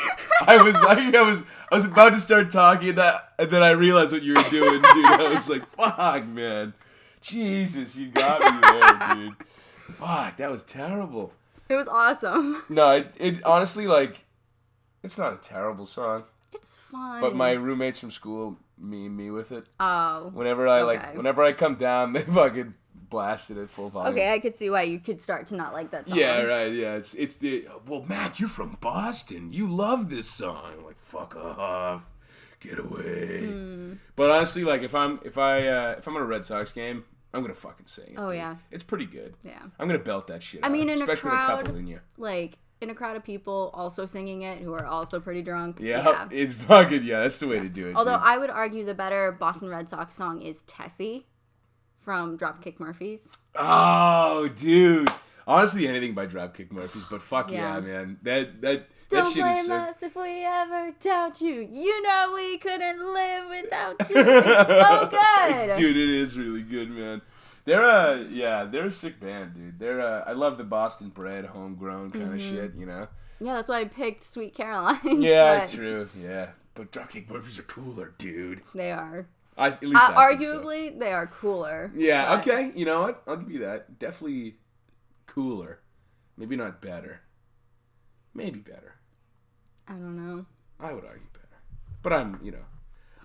I was about to start talking that, and then I realized what you were doing, dude. I was like, fuck, man. Jesus, you got me there, dude. Fuck, that was terrible. It was awesome. No, it honestly, like, it's not a terrible song. It's fun. But my roommates from school meme me with it. Oh. Whenever I come down, they fucking blasted it full volume. Okay, I could see why you could start to not like that song. Yeah, right. Yeah, it's the well, Mac, you're from Boston. You love this song. I'm like, fuck off, get away. But honestly, like if I'm at a Red Sox game, I'm gonna fucking sing it. Oh dude. yeah, it's pretty good. Yeah, I'm gonna belt that shit. I mean, out, in especially a crowd, with a couple in you. Like in a crowd of people also singing it who are also pretty drunk. Yeah, it's fucking that's the way to do it. Although dude. I would argue the better Boston Red Sox song is Tessie from Dropkick Murphys. Oh, dude. Honestly, anything by Dropkick Murphys, but fuck yeah, man. That Don't shit blame is so... us if we ever doubt you. You know we couldn't live without you. It's so good. Dude, it is really good, man. They're a sick band, dude. I love the Boston bred, homegrown kind of shit, you know? Yeah, that's why I picked Sweet Caroline. Yeah, true, yeah. But Dropkick Murphys are cooler, dude. They are. At least I think arguably, they are cooler. Yeah, but... okay. You know what? I'll give you that. Definitely cooler. Maybe not better. Maybe better. I don't know. I would argue better. But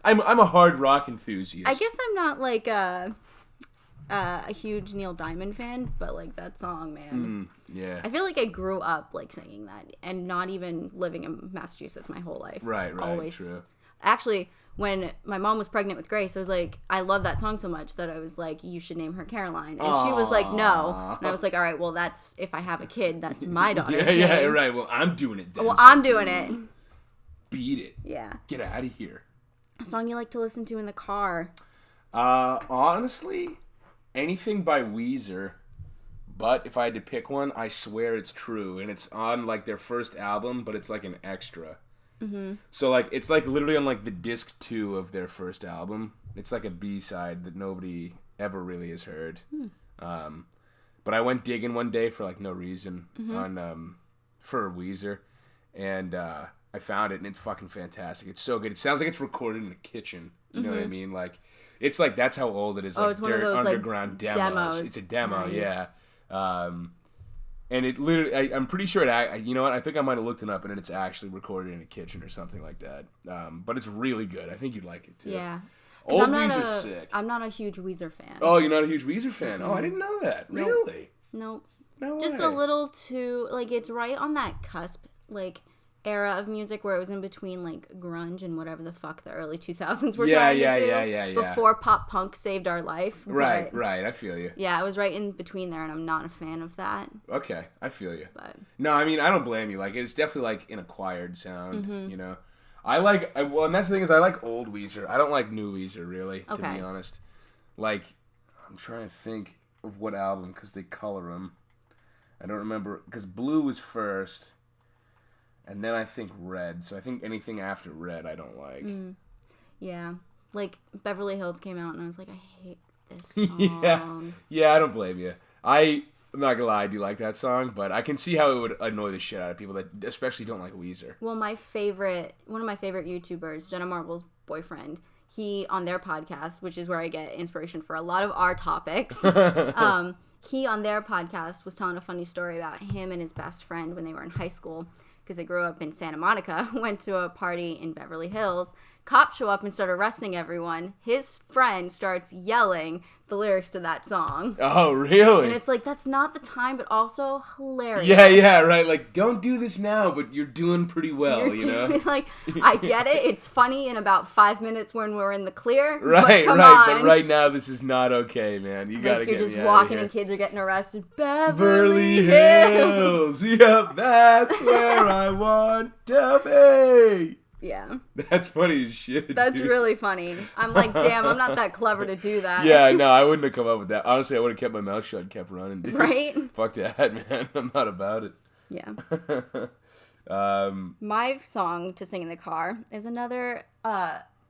I'm a hard rock enthusiast. I guess I'm not like a huge Neil Diamond fan, but like that song, man. Yeah. I feel like I grew up like singing that and not even living in Massachusetts my whole life. Right, Always. true. Actually, when my mom was pregnant with Grace, I was like, I love that song so much that I was like, you should name her Caroline. And she was like, no. And I was like, all right, well, that's, if I have a kid, that's my daughter's name. Yeah, right. Well, I'm doing it then. Well, I'm doing it. Beat it. Yeah. Get out of here. A song you like to listen to in the car? Honestly, anything by Weezer. But if I had to pick one, I swear it's True. And it's on, like, their first album, but it's like an extra. So like it's like literally on like the disc 2 of their first album. It's like a B-side that nobody ever really has heard. But I went digging one day for like no reason on for Weezer, and I found it and it's fucking fantastic. It's so good. It sounds like it's recorded in a kitchen. You know what I mean? Like it's like that's how old it is. Like it's one of dirt those, underground like, demos. It's a demo, nice. yeah. And it literally, I'm pretty sure you know what? I think I might have looked it up, and it's actually recorded in a kitchen or something like that. But it's really good. I think you'd like it too. Yeah. Old Weezer's sick. I'm not a huge Weezer fan. Oh, you're not a huge Weezer fan? Oh, I didn't know that. Nope. Really? Nope. No Just way. a little too, like, it's right on that cusp, like, era of music where it was in between, like, grunge and whatever the fuck the early 2000s were trying to do. Yeah. Before pop punk saved our life. Right. I feel you. Yeah, I was right in between there, and I'm not a fan of that. Okay, I feel you. But no, I mean, I don't blame you. Like, it's definitely, like, an acquired sound, you know? And that's the thing is I like old Weezer. I don't like new Weezer, really, to be honest. Like, I'm trying to think of what album, because they color them. I don't remember, because Blue was first, and then I think Red. So I think anything after Red I don't like. yeah, like Beverly Hills came out, and I was like, I hate this song. Yeah, I don't blame you. I'm not gonna lie, I do like that song, but I can see how it would annoy the shit out of people that especially don't like Weezer. Well, one of my favorite YouTubers, Jenna Marbles' boyfriend, he, on their podcast, which is where I get inspiration for a lot of our topics, he, on their podcast, was telling a funny story about him and his best friend when they were in high school, because they grew up in Santa Monica, went to a party in Beverly Hills. Cops show up and start arresting everyone. His friend starts yelling the lyrics to that song. Oh, really? And it's like, that's not the time, but also hilarious. Yeah, right. Like, don't do this now, but you're doing pretty well, you know? Like, I get it. It's funny in about 5 minutes when we're in the clear. Right, but come right. on. But right now, this is not okay, man. You gotta like, get you're just me walking out of and here. kids are getting arrested. Beverly Hills. Yep, that's where I want to be. Yeah. That's funny as shit. That's dude. really funny. I'm like, damn, I'm not that clever to do that. Yeah, no, I wouldn't have come up with that. Honestly, I would have kept my mouth shut and kept running, dude. Right? Fuck that, man. I'm not about it. Yeah. My song to sing in the car is another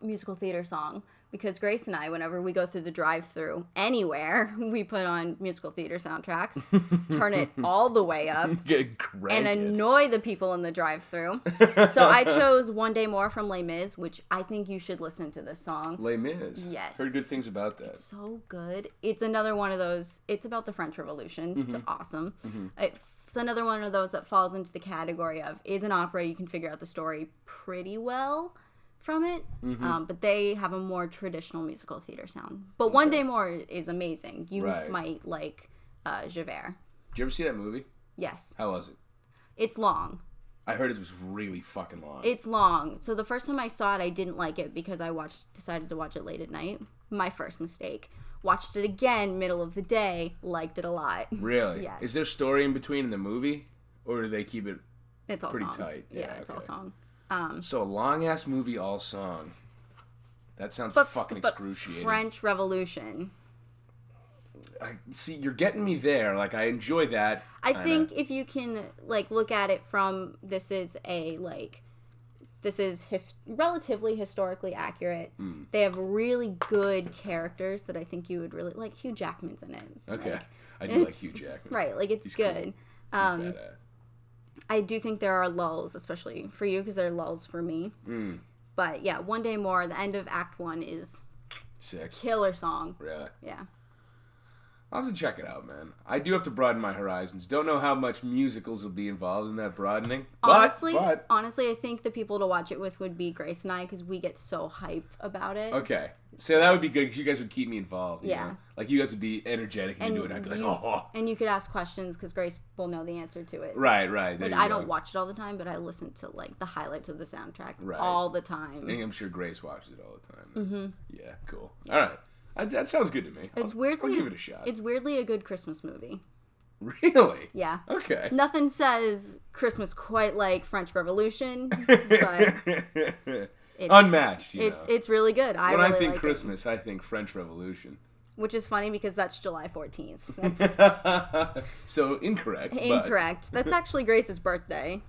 musical theater song. Because Grace and I, whenever we go through the drive-thru anywhere, we put on musical theater soundtracks, turn it all the way up, and annoy the people in the drive-thru. So I chose One Day More from Les Mis, which I think you should listen to this song. Les Mis? Yes. Heard good things about that. It's so good. It's another one of those, it's about the French Revolution. Mm-hmm. It's awesome. Mm-hmm. It's another one of those that falls into the category of, is an opera, you can figure out the story pretty well from it, but they have a more traditional musical theater sound. But One Day More is amazing. You might like Javert. Did you ever see that movie? Yes. How was it? It's long. I heard it was really fucking long. It's long. So the first time I saw it, I didn't like it because I decided to watch it late at night. My first mistake. Watched it again, middle of the day, liked it a lot. Really? Yes. Is there story in between in the movie? Or do they keep it it's all pretty song. tight? Yeah, it's all song. So a long-ass movie, all song. That sounds fucking excruciating. French Revolution. See, you're getting me there. Like, I enjoy that. I think if you can, like, look at it from, this is relatively historically accurate. They have really good characters that I think you would really, like, Hugh Jackman's in it. Okay. Like, I do like Hugh Jackman. Right, like, it's good. Cool. He's badass. I do think there are lulls, especially for you, because there are lulls for me. But yeah, One Day More, the end of Act 1 is sick. Killer song. Really? Yeah. I'll have to check it out, man. I do have to broaden my horizons. Don't know how much musicals will be involved in that broadening. Honestly, I think the people to watch it with would be Grace and I, because we get so hype about it. Okay. So that would be good, because you guys would keep me involved. Yeah. Know? Like, you guys would be energetic and do it, and I'd be like, oh. And you could ask questions, because Grace will know the answer to it. Right. Like, I don't watch it all the time, but I listen to, like, the highlights of the soundtrack all the time. And I'm sure Grace watches it all the time. Mm-hmm. Yeah, cool. All right. That sounds good to me. I'll give it a shot. It's weirdly a good Christmas movie. Really? Yeah. Okay. Nothing says Christmas quite like French Revolution, but unmatched. It's really good. When I think Christmas, I think French Revolution. Which is funny because that's July 14th. So incorrect. Incorrect. That's actually Grace's birthday.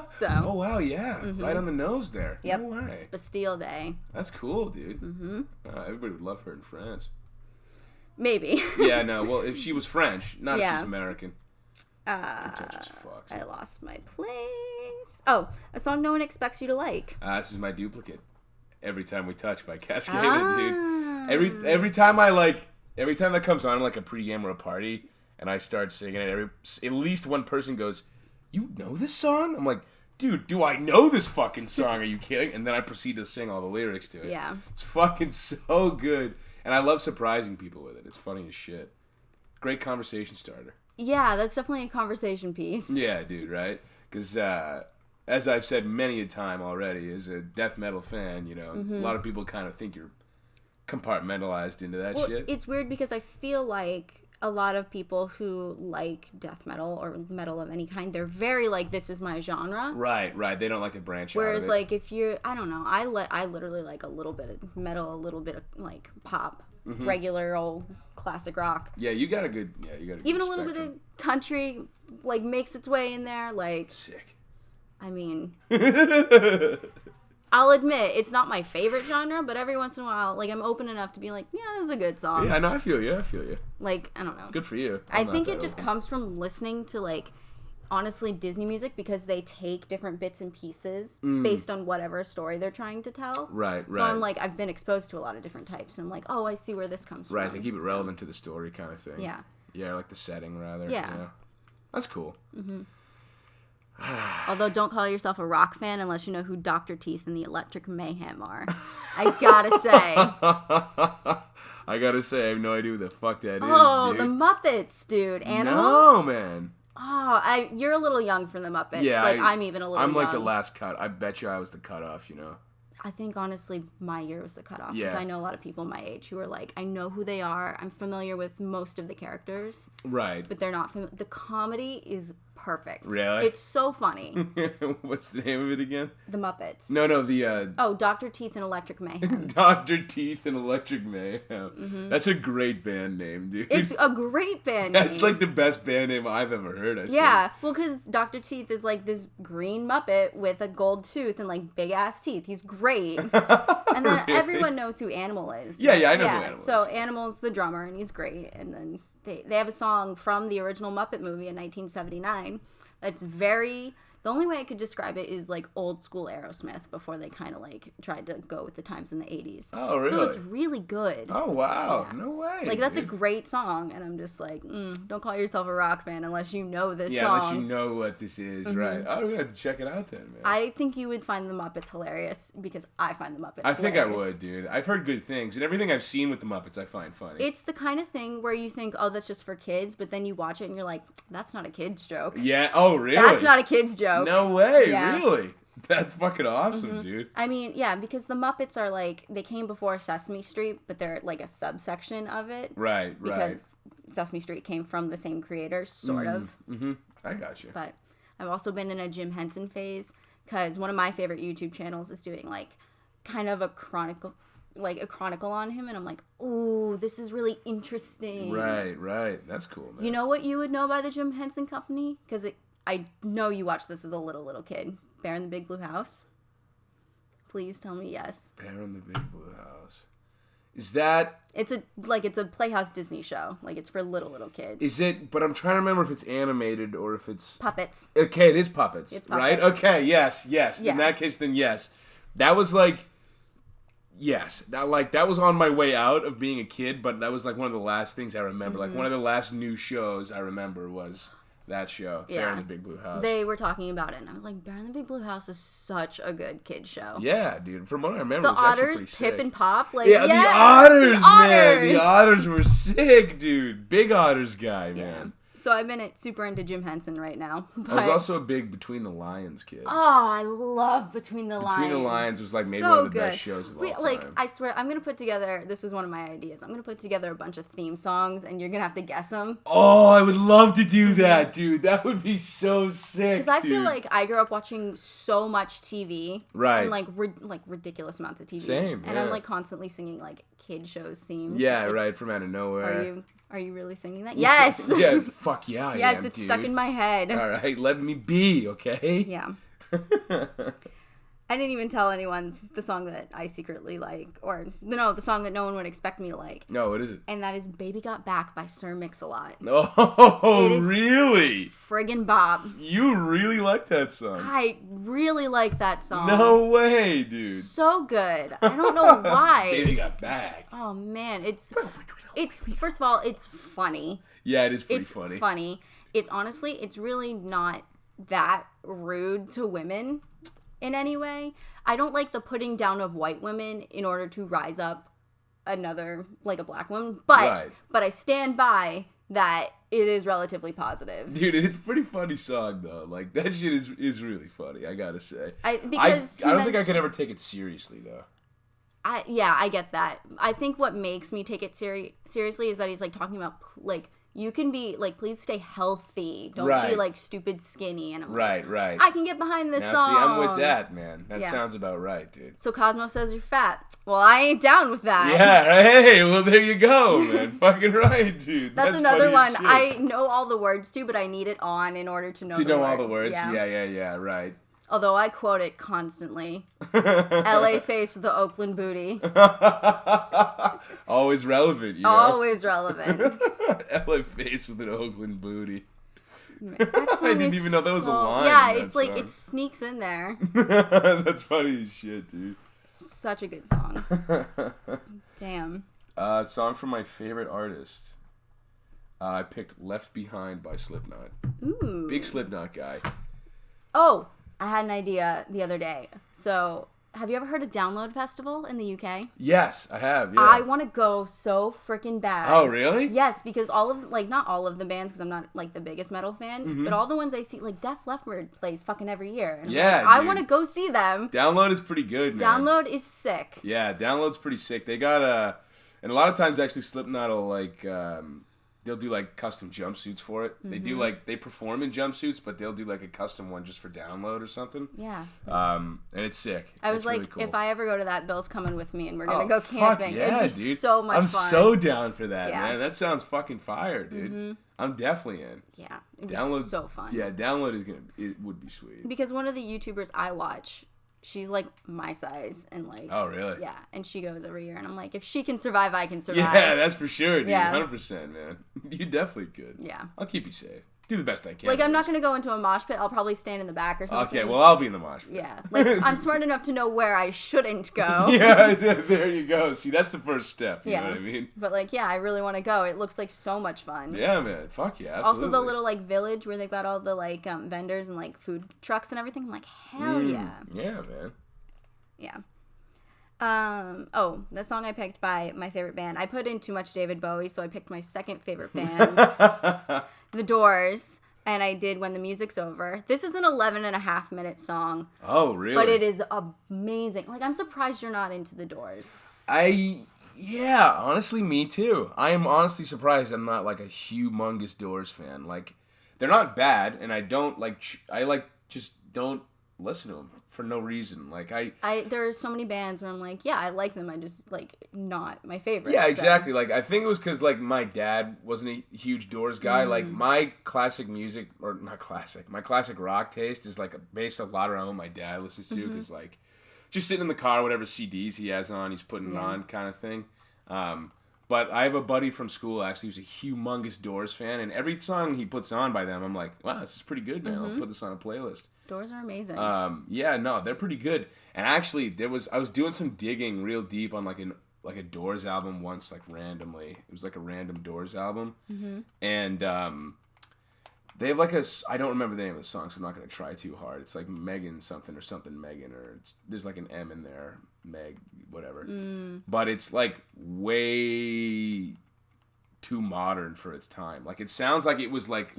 So. Oh wow, yeah, right on the nose there. Yep. No way. It's Bastille Day. That's cool, dude. Mm-hmm. Everybody would love her in France. Maybe. Yeah, no. Well, if she was French, not if she's American. I lost my place. Oh, a song no one expects you to like. This is my duplicate. Every Time We Touch by Cascade, dude. Every time that comes on, like a pregame or a party, and I start singing it, at least one person goes, "You know this song?" I'm like, "Dude, do I know this fucking song? Are you kidding?" And then I proceed to sing all the lyrics to it. Yeah. It's fucking so good. And I love surprising people with it. It's funny as shit. Great conversation starter. Yeah, that's definitely a conversation piece. Yeah, dude, right? Because, as I've said many a time already, as a death metal fan, a lot of people kind of think you're compartmentalized into that shit. It's weird because I feel like a lot of people who like death metal or metal of any kind, they're very like, this is my genre. Right. They don't like to branch out. Whereas, like, if you're, I don't know, I literally like a little bit of metal, a little bit of, like, pop, regular old classic rock. Yeah, you got a good even a little bit of country, like, makes its way in there, like. Sick. I mean, I'll admit, it's not my favorite genre, but every once in a while, like, I'm open enough to be like, yeah, this is a good song. Yeah, no, I feel you. Like, I don't know. Good for you. I think it just comes from listening to, like, honestly, Disney music, because they take different bits and pieces based on whatever story they're trying to tell. Right. So I'm like, I've been exposed to a lot of different types, and I'm like, oh, I see where this comes from. Right, they keep it relevant to the story kind of thing. Yeah. Yeah, like the setting, rather. Yeah. That's cool. Mm-hmm. Although, don't call yourself a rock fan unless you know who Dr. Teeth and the Electric Mayhem are. I gotta say. I gotta say, I have no idea who the fuck that is, dude. Oh, the Muppets, dude. Animal? No, man. Oh, you're a little young for the Muppets. Yeah, I'm even a little young. I'm like the last cut. I bet you I was the cutoff, you know? I think, honestly, my year was the cutoff. Yeah. Because I know a lot of people my age who are like, I know who they are. I'm familiar with most of the characters. Right. But they're not familiar. The comedy is perfect. Really? It's so funny. What's the name of it again? The Muppets. No, the... Oh, Dr. Teeth and Electric Mayhem. Dr. Teeth and Electric Mayhem. Mm-hmm. That's a great band name, dude. It's a great band name. That's like the best band name I've ever heard, I think. Well, because Dr. Teeth is like this green Muppet with a gold tooth and like big ass teeth. He's great. And then everyone knows who Animal is. Yeah, I know who Animal is. So Animal's the drummer and he's great. And then they have a song from the original Muppet movie in 1979 that's very... The only way I could describe it is like old school Aerosmith before they kind of like tried to go with the times in the 80s. Oh, really? So it's really good. Oh, wow. Yeah. No way. Like, that's a great song. And I'm just like, don't call yourself a rock fan unless you know this song. Yeah, unless you know what this is, right. I'm going to have to check it out then, man. I think you would find the Muppets hilarious because I find the Muppets hilarious. I think I would, dude. I've heard good things. And everything I've seen with the Muppets I find funny. It's the kind of thing where you think, oh, that's just for kids. But then you watch it and you're like, that's not a kid's joke. Yeah. Oh, really? That's not a kid's joke. No way. Yeah. Really? That's fucking awesome, dude. I mean, yeah, because the Muppets are like, they came before Sesame Street, but they're like a subsection of it. Right. Because Sesame Street came from the same creator, sort of. Mm-hmm. I got you. But I've also been in a Jim Henson phase, because one of my favorite YouTube channels is doing like kind of a chronicle on him, and I'm like, ooh, this is really interesting. Right. That's cool, man. You know what you would know by the Jim Henson Company? Because I know you watched this as a little kid. Bear in the Big Blue House. Please tell me yes. Bear in the Big Blue House. Is that... It's a Playhouse Disney show. Like, it's for little kids. Is it... But I'm trying to remember if it's animated or if it's... Puppets. Okay, it is puppets. It's puppets. Right? Okay, yes. Yeah. In that case, then yes. That was like... Yes. That was on my way out of being a kid, but that was like one of the last things I remember. Mm-hmm. Like, one of the last new shows I remember was... That show, Bear in the Big Blue House. They were talking about it, and I was like, Bear in the Big Blue House is such a good kid show. Yeah, dude. From what I remember, the it was actually otters, pretty sick. Pip and Pop. Like, the otters, man. The otters were sick, dude. Big otters guy, man. So I've been super into Jim Henson right now. I was also a big Between the Lions kid. Oh, I love Between the Lions. Between the Lions was like maybe one of the best shows of all time. Like, I swear, I'm going to put together, this was one of my ideas, I'm going to put together a bunch of theme songs, and you're going to have to guess them. Oh, I would love to do that, dude. That would be so sick, because I feel like I grew up watching so much TV. Right. And, like ridiculous amounts of TV. Same, And I'm, like, constantly singing, like, kid shows themes. Yeah, like, right, from out of nowhere. Are you really singing that? Yes! Yeah, fuck yeah, I yes, am, it's dude. stuck in my head. All right, let me be, okay? Yeah. I didn't even tell anyone the song that I secretly like, or the song that no one would expect me to like. No, what is it? And that is "Baby Got Back" by Sir Mix-a-Lot. Oh, really? Friggin' Bob. You really like that song? I really like that song. No way, dude. So good. I don't know why. Baby Got Back. Oh man, it's first of all, it's funny. Yeah, it is pretty funny. It's funny. It's honestly, it's really not that rude to women in any way. I don't like the putting down of white women in order to rise up another, like a black woman, but I stand by that it is relatively positive. Dude, it's a pretty funny song though. Like, that shit is really funny, I gotta say. I don't think I could ever take it seriously though. I get that. I think what makes me take it seriously is that he's like talking about like, you can be like, please stay healthy. Don't be like stupid skinny. And I'm like, I can get behind this song. See, I'm with that, man. That sounds about right, dude. So Cosmo says you're fat. Well, I ain't down with that. Yeah, hey, well there you go, man. Fucking right, dude. That's another one I know all the words to, but I need it on in order to know the all the words. Yeah, right. Although I quote it constantly. LA face with the Oakland booty. Always relevant, you know? Always relevant. LA face with an Oakland booty. I didn't even know that was a line. Yeah, it's like, it sneaks in there. That's funny as shit, dude. Such a good song. Damn. Song from my favorite artist. I picked Left Behind by Slipknot. Ooh. Big Slipknot guy. Oh, I had an idea the other day. So have you ever heard of Download Festival in the UK? Yes, I have. Yeah. I want to go so freaking bad. Oh, really? Yes, because not all of the bands, because I'm not like the biggest metal fan, but all the ones I see, like Def Leppard plays fucking every year. And I want to go see them. Download is pretty good, man. Download is sick. Yeah, Download's pretty sick. They got and a lot of times actually Slipknot will like they'll do like custom jumpsuits for it. They do like they perform in jumpsuits, but they'll do like a custom one just for Download or something. Yeah. And it's sick. I was like, really cool. If I ever go to that, Bill's coming with me, and we're gonna go camping. Fuck yeah, It'd be dude. so much fun. I'm so down for that, man. That sounds fucking fire, dude. I'm definitely in. Yeah, it'd be so fun. Yeah, Download it would be sweet. Because one of the YouTubers I watch, she's like my size and like. Oh really? Yeah, and she goes every year, and I'm like, if she can survive, I can survive. Yeah, that's for sure, dude. Yeah. 100%, man. You definitely could. Yeah. I'll keep you safe. Do the best I can. Like, I'm not gonna go into a mosh pit. I'll probably stand in the back or something. Okay, well, I'll be in the mosh pit. Yeah, like I'm smart enough to know where I shouldn't go. Yeah, there you go. See, that's the first step. You know what I mean? But like, yeah, I really want to go. It looks like so much fun. Yeah, man. Fuck yeah. Absolutely. Also, the little like village where they've got all the like vendors and like food trucks and everything. I'm like, hell yeah. Yeah, man. Yeah. The song I picked by my favorite band. I put in too much David Bowie, so I picked my second favorite band, The Doors, and I did When the Music's Over. This is an 11.5-minute song. Oh, really? But it is amazing. Like, I'm surprised you're not into The Doors. Yeah, honestly, me too. I am honestly surprised I'm not like a humongous Doors fan. Like, they're not bad, and I don't just don't listen to them for no reason. Like there are so many bands where I'm like, yeah, I like them. I just like not my favorite. Yeah, exactly. So. Like I think it was because like my dad wasn't a huge Doors guy. Like my classic music, or not classic, my classic rock taste is like based a lot around what my dad listens to. Because like just sitting in the car, whatever CDs he has on, he's putting it on, kind of thing. But I have a buddy from school actually who's a humongous Doors fan, and every song he puts on by them, I'm like, wow, this is pretty good, man. I'll put this on a playlist. Doors are amazing. Yeah, no, they're pretty good. And actually, I was doing some digging real deep on like a Doors album once, like randomly. It was like a random Doors album, and they have like I don't remember the name of the song, so I'm not gonna try too hard. It's like Megan something or something Megan, or there's like an M in there, Meg, whatever. But it's like way too modern for its time. Like it sounds like it was like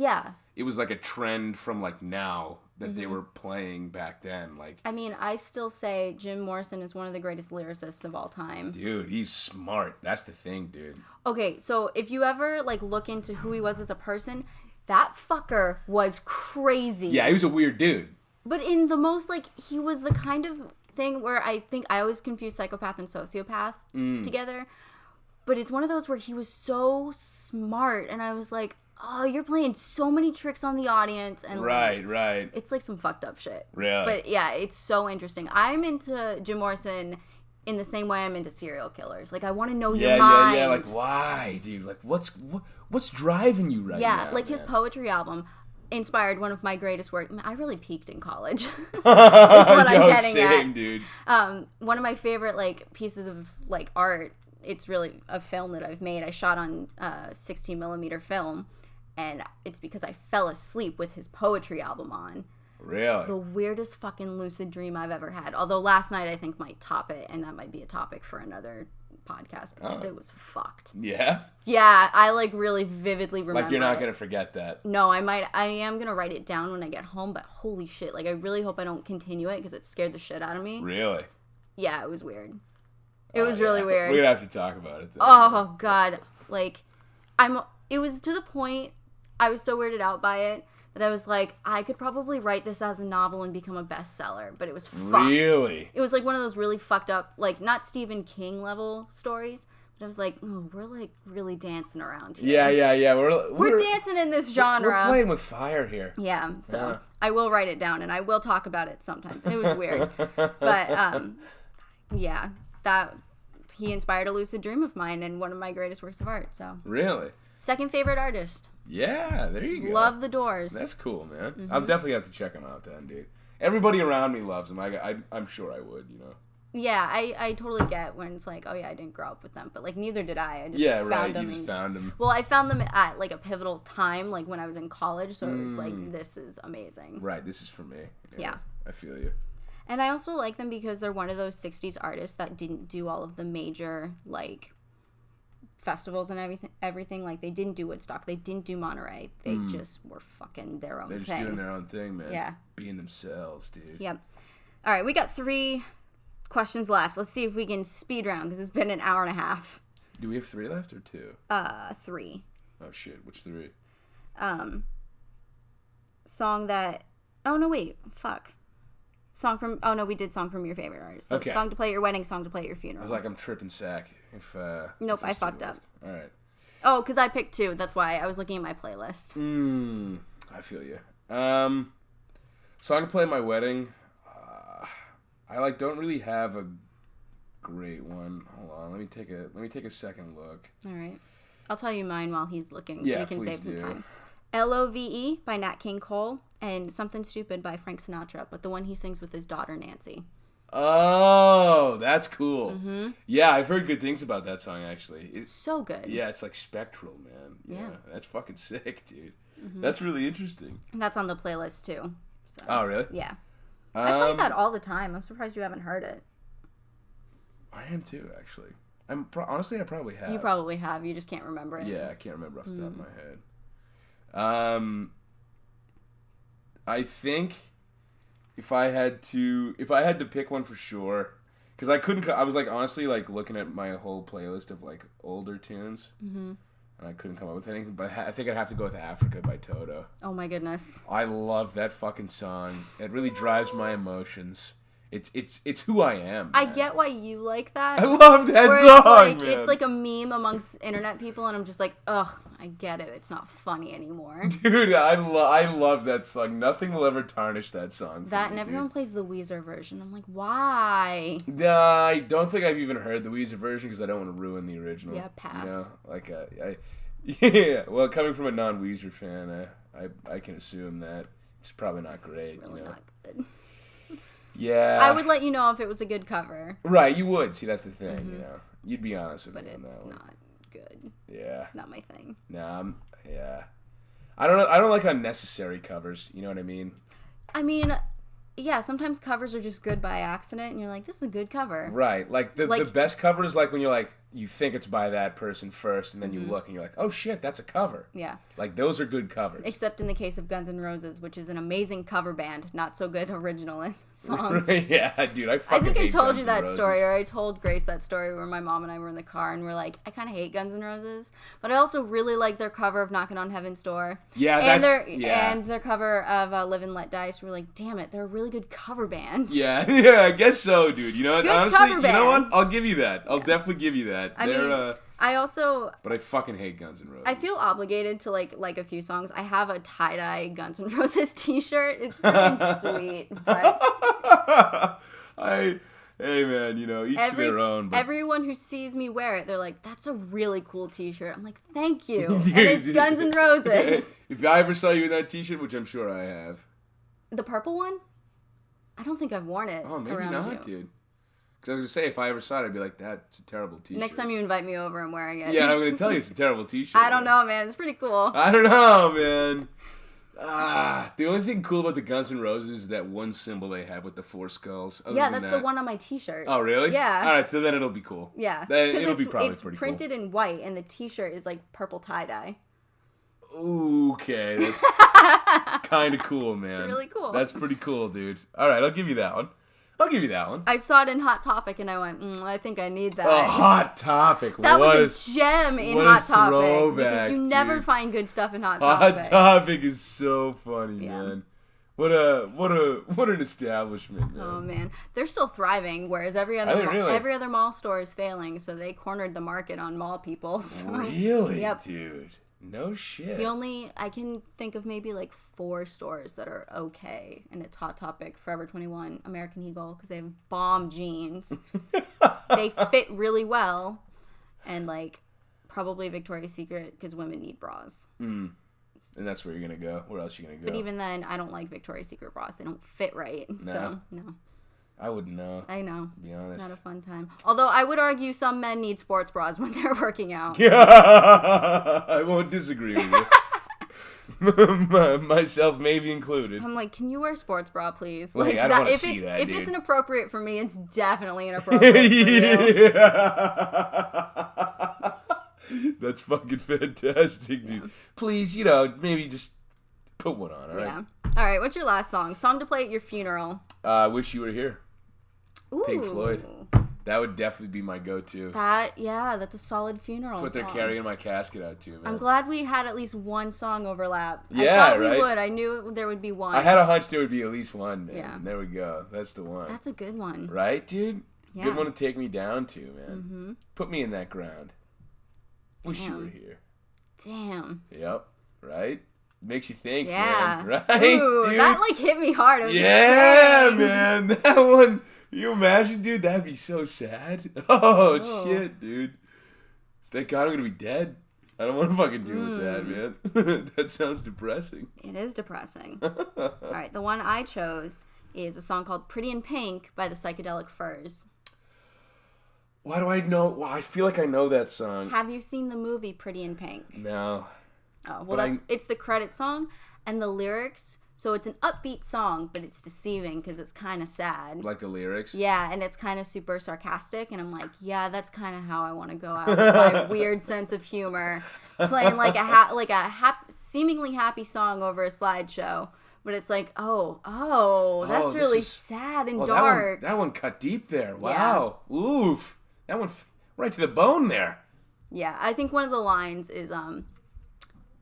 it was like a trend from like now that they were playing back then. Like, I mean, I still say Jim Morrison is one of the greatest lyricists of all time. Dude, he's smart. That's the thing, dude. Okay, so if you ever like look into who he was as a person, that fucker was crazy. Yeah, he was a weird dude. But in the most like, he was the kind of thing where I think I always confuse psychopath and sociopath together. But it's one of those where he was so smart, and I was like, oh, you're playing so many tricks on the audience. And right. It's like some fucked up shit. Really? But yeah, it's so interesting. I'm into Jim Morrison in the same way I'm into serial killers. Like, I want to know your mind. Yeah. Like, why, dude? Like, what's driving you right now? Yeah, like his poetry album inspired one of my greatest work. I really peaked in college. Is what I'm getting at. Dude. One of my favorite like pieces of like art. It's really a film that I've made. I shot on 16 millimeter film, and it's because I fell asleep with his poetry album on. Really? The weirdest fucking lucid dream I've ever had. Although last night I think might top it, and that might be a topic for another podcast because it was fucked. Yeah? Yeah, I like really vividly remember. Like you're not gonna forget that. No, I am gonna write it down when I get home, but holy shit, like I really hope I don't continue it because it scared the shit out of me. Really? Yeah, it was weird. It was really weird. We're gonna have to talk about it then. Oh god. Like it was to the point I was so weirded out by it that I was like, I could probably write this as a novel and become a bestseller, but it was fucked. Really? It was like one of those really fucked up, like not Stephen King level stories, but I was like, oh, we're like really dancing around here. Yeah. We're dancing in this genre. We're playing with fire here. Yeah, so I will write it down and I will talk about it sometime. It was weird. But yeah, that he inspired a lucid dream of mine and one of my greatest works of art. So really, second favorite artist. Yeah, there you go. Love The Doors. That's cool, man. I'll definitely have to check him out then, dude. Everybody around me loves him. I'm sure I would, you know. Yeah, I totally get when it's like, oh yeah, I didn't grow up with them, but like neither did I. I just found them. You just found them. Well, I found them at like a pivotal time, like when I was in college, so it was like, this is amazing. Right, this is for me. Yeah. I feel you. And I also like them because they're one of those 60s artists that didn't do all of the major, like, festivals and everything. Like, they didn't do Woodstock. They didn't do Monterey. They just were fucking their own thing. They're just doing their own thing, man. Yeah. Being themselves, dude. Yep. All right, we got 3 questions left. Let's see if we can speed round because it's been an hour and a half. Do we have 3 left or 2? 3. Oh, shit. Which 3? Song that... Oh, no, wait. Fuck. Song from... Oh, no, we did song from your favorite artist. So okay. Song to play at your wedding, song to play at your funeral. I was like, I'm tripping sack. Nope, I fucked up. All right. Oh, because I picked 2. That's why I was looking at my playlist. I feel you. Song to play at my wedding. I don't really have a great one. Hold on, let me take a second look. All right, I'll tell you mine while he's looking, so we can save some time. L.O.V.E. by Nat King Cole and Something Stupid by Frank Sinatra, but the one he sings with his daughter Nancy. Oh, that's cool. Mm-hmm. Yeah, I've heard good things about that song actually. It's so good. Yeah, it's like spectral, man. Yeah, that's fucking sick, dude. Mm-hmm. That's really interesting. And that's on the playlist too. So. Oh, really? Yeah. I play that all the time. I'm surprised you haven't heard it. I am too, actually. Honestly, I probably have. You probably have. You just can't remember it. Yeah, I can't remember off the top of my head. I think if I had to pick one for sure, because I was like honestly like looking at my whole playlist of like older tunes. Mm-hmm. And I couldn't come up with anything, but I think I'd have to go with Africa by Toto. Oh my goodness. I love that fucking song. It really drives my emotions. It's who I am. Man. I get why you like that. I love that song, man. It's like a meme amongst internet people, and I'm just like, ugh, I get it. It's not funny anymore. Dude, I love that song. Nothing will ever tarnish that song. And everyone plays the Weezer version. I'm like, why? I don't think I've even heard the Weezer version because I don't want to ruin the original. Yeah, pass. You know, like yeah. Well, coming from a non-Weezer fan, I can assume that it's probably not great. It's really not good. Yeah. I would let you know if it was a good cover. Right, you would. See, that's the thing, you know. You'd be honest with me on that one. But it's not good. Yeah. Not my thing. Nah, yeah. I don't like unnecessary covers, you know what I mean? I mean, yeah, sometimes covers are just good by accident, and you're like, this is a good cover. Right. Like, the best cover is like when you're like, you think it's by that person first, and then you look, and you're like, oh shit, that's a cover. Yeah. Like, those are good covers. Except in the case of Guns N' Roses, which is an amazing cover band, not so good original songs. Yeah, dude, I think I told you that story, or I told Grace that story where my mom and I were in the car, and we're like, I kind of hate Guns N' Roses, but I also really like their cover of Knockin' on Heaven's Door. Yeah, and their cover of Live and Let Die, so we're like, damn it, they're a really good cover band. Yeah, I guess so, dude. You know what? Honestly, you know what? I'll give you that. I'll definitely give you that. But I fucking hate Guns N' Roses. I feel obligated to like a few songs. I have a tie-dye Guns N' Roses t-shirt. It's freaking sweet. But hey man, you know, each to their own. But everyone who sees me wear it, they're like, that's a really cool t-shirt. I'm like, thank you. Dude, and it's Guns N' Roses. If I ever saw you in that t-shirt, which I'm sure I have. The purple one? I don't think I've worn it. Oh, maybe around not, dude. Because I was going to say, if I ever saw it, I'd be like, that's a terrible t-shirt. Next time you invite me over, I'm wearing it. Yeah, I'm going to tell you it's a terrible t-shirt. I don't know, man. It's pretty cool. I don't know, man. The only thing cool about the Guns N' Roses is that one symbol they have with the 4 skulls. Yeah, that's the one on my t-shirt. Oh, really? Yeah. All right, so then it'll be cool. Yeah. It'll be probably pretty cool. It's printed in white, and the t-shirt is like purple tie-dye. Okay, that's kind of cool, man. It's really cool. That's pretty cool, dude. All right, I'll give you that one. I saw it in Hot Topic, and I went, I think I need that. Oh, Hot Topic. That was a gem in Hot Topic. Because you never find good stuff in Hot Topic. Hot Topic is so funny, man. What an establishment, man. Oh, man. They're still thriving, whereas every other mall store is failing, so they cornered the market on mall people. So. Really? Yep. Dude. No shit. I can think of maybe like 4 stores that are okay, and it's Hot Topic, Forever 21, American Eagle, because they have bomb jeans. They fit really well, and like probably Victoria's Secret, because women need bras. And that's where you're going to go. Where else are you going to go? But even then, I don't like Victoria's Secret bras. They don't fit right. No. So, no. I wouldn't know. I know. To be honest. Not a fun time. Although I would argue some men need sports bras when they're working out. Yeah, I won't disagree with you. Myself maybe included. I'm like, can you wear sports bra, please? Like I don't want to see that, if dude. it's inappropriate for me, it's definitely inappropriate for you. That's fucking fantastic, dude. Yeah. Please, maybe just put one on, all right? Yeah. All right, what's your last song? Song to play at your funeral. Wish You Were Here. Ooh. Pink Floyd. That would definitely be my go-to. That's a solid funeral That's what they're song. carrying my casket out to, man. I'm glad we had at least one song overlap. Yeah, I thought we right? would. I knew there would be one. I had a hunch there would be at least one, man. Yeah. There we go. That's the one. That's a good one. Right, dude? Yeah. Good one to take me down to, man. Mm-hmm. Put me in that ground. Wish You Were Here. Damn. Yep. Right? Makes you think, Yeah. man. Right? Ooh, dude? that hit me hard. It was Yeah, insane. man. That one. You imagine, dude? That'd be so sad. Oh, shit, dude. Thank God I'm gonna be dead. I don't want to fucking deal with that, man. That sounds depressing. It is depressing. All right, the one I chose is a song called Pretty in Pink by the Psychedelic Furs. Why do I know? Well, I feel like I know that song. Have you seen the movie Pretty in Pink? No. Oh, well, it's the credit song, and the lyrics. So it's an upbeat song, but it's deceiving because it's kind of sad. Like the lyrics? Yeah, and it's kind of super sarcastic, and I'm like, yeah, that's kind of how I want to go out with my weird sense of humor, playing like a seemingly happy song over a slideshow, but it's like, that's really sad and dark. That one cut deep there. Wow. Yeah. Oof. That one right to the bone there. Yeah, I think one of the lines is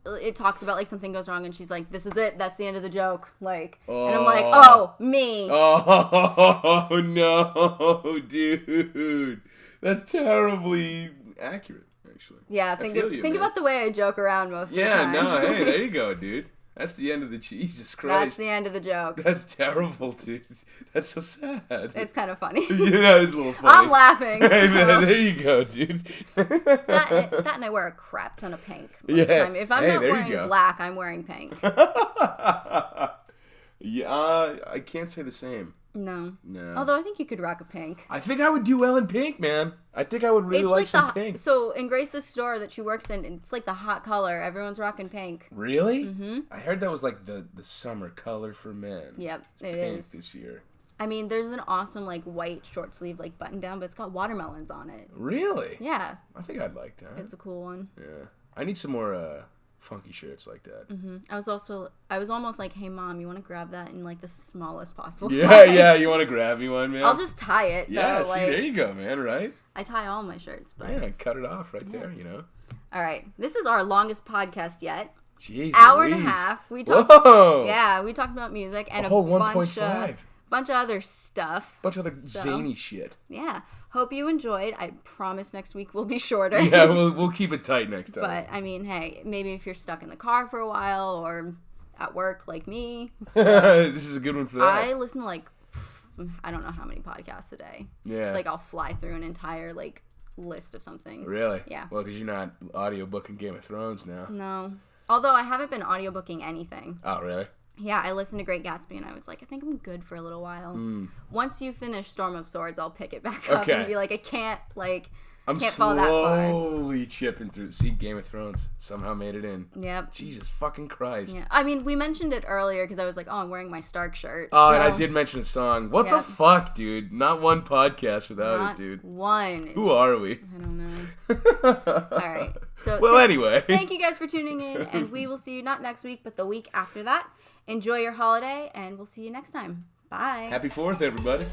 it talks about like something goes wrong and she's like, this is it, that's the end of the joke, like, and I'm like, me. Oh no, dude, that's terribly accurate, actually. Yeah, think about the way I joke around most of the time. Yeah, no, hey, there you go, dude. That's the end of the Jesus Christ. That's the end of the joke. That's terrible, dude. That's so sad. It's kind of funny. Yeah, it's a little funny. I'm laughing. Hey, man, there you go, dude. that and I wear a crap ton of pink most of the time. If I'm not wearing black, I'm wearing pink. Yeah, I can't say the same. No. Although I think you could rock a pink. I think I would do well in pink, man. I think I would really like some pink. So in Grace's store that she works in, it's like the hot color. Everyone's rocking pink. Really? Mm-hmm. I heard that was like the summer color for men. Yep, it pink is. This year. I mean, there's an awesome like white short sleeve like button down, but it's got watermelons on it. Really? Yeah. I think I'd like that. It's a cool one. Yeah. I need some more funky shirts like that. Mm-hmm. I was almost like, hey mom, you want to grab that in like the smallest possible size? Yeah, you want to grab me one, man? I'll just tie it. Yeah, though, see, there you go, man, right? I tie all my shirts, but yeah, cut it off right there, All right, this is our longest podcast yet. Jeez, hour and a half. We talked about music and a bunch of other stuff. Bunch of other zany shit. Yeah. Hope you enjoyed. I promise next week will be shorter. Yeah, we'll keep it tight next time. But, I mean, hey, maybe if you're stuck in the car for a while or at work like me. This is a good one for that. I listen to, like, I don't know how many podcasts a day. Yeah. Like, I'll fly through an entire, like, list of something. Really? Yeah. Well, because you're not audiobooking Game of Thrones now. No. Although I haven't been audiobooking anything. Oh, really? Yeah, I listened to Great Gatsby and I was like, I think I'm good for a little while. Once you finish Storm of Swords, I'll pick it back up and be like, I can't fall that far. I'm slowly chipping through. See, Game of Thrones somehow made it in. Yep. Jesus fucking Christ. Yeah. I mean, we mentioned it earlier because I was like, I'm wearing my Stark shirt. Oh, and I did mention a song. What the fuck, dude? Not one podcast without it, dude. One. Who are we? I don't know. All right. So anyway. Thank you guys for tuning in, and we will see you not next week, but the week after that. Enjoy your holiday, and we'll see you next time. Bye. Happy 4th, everybody.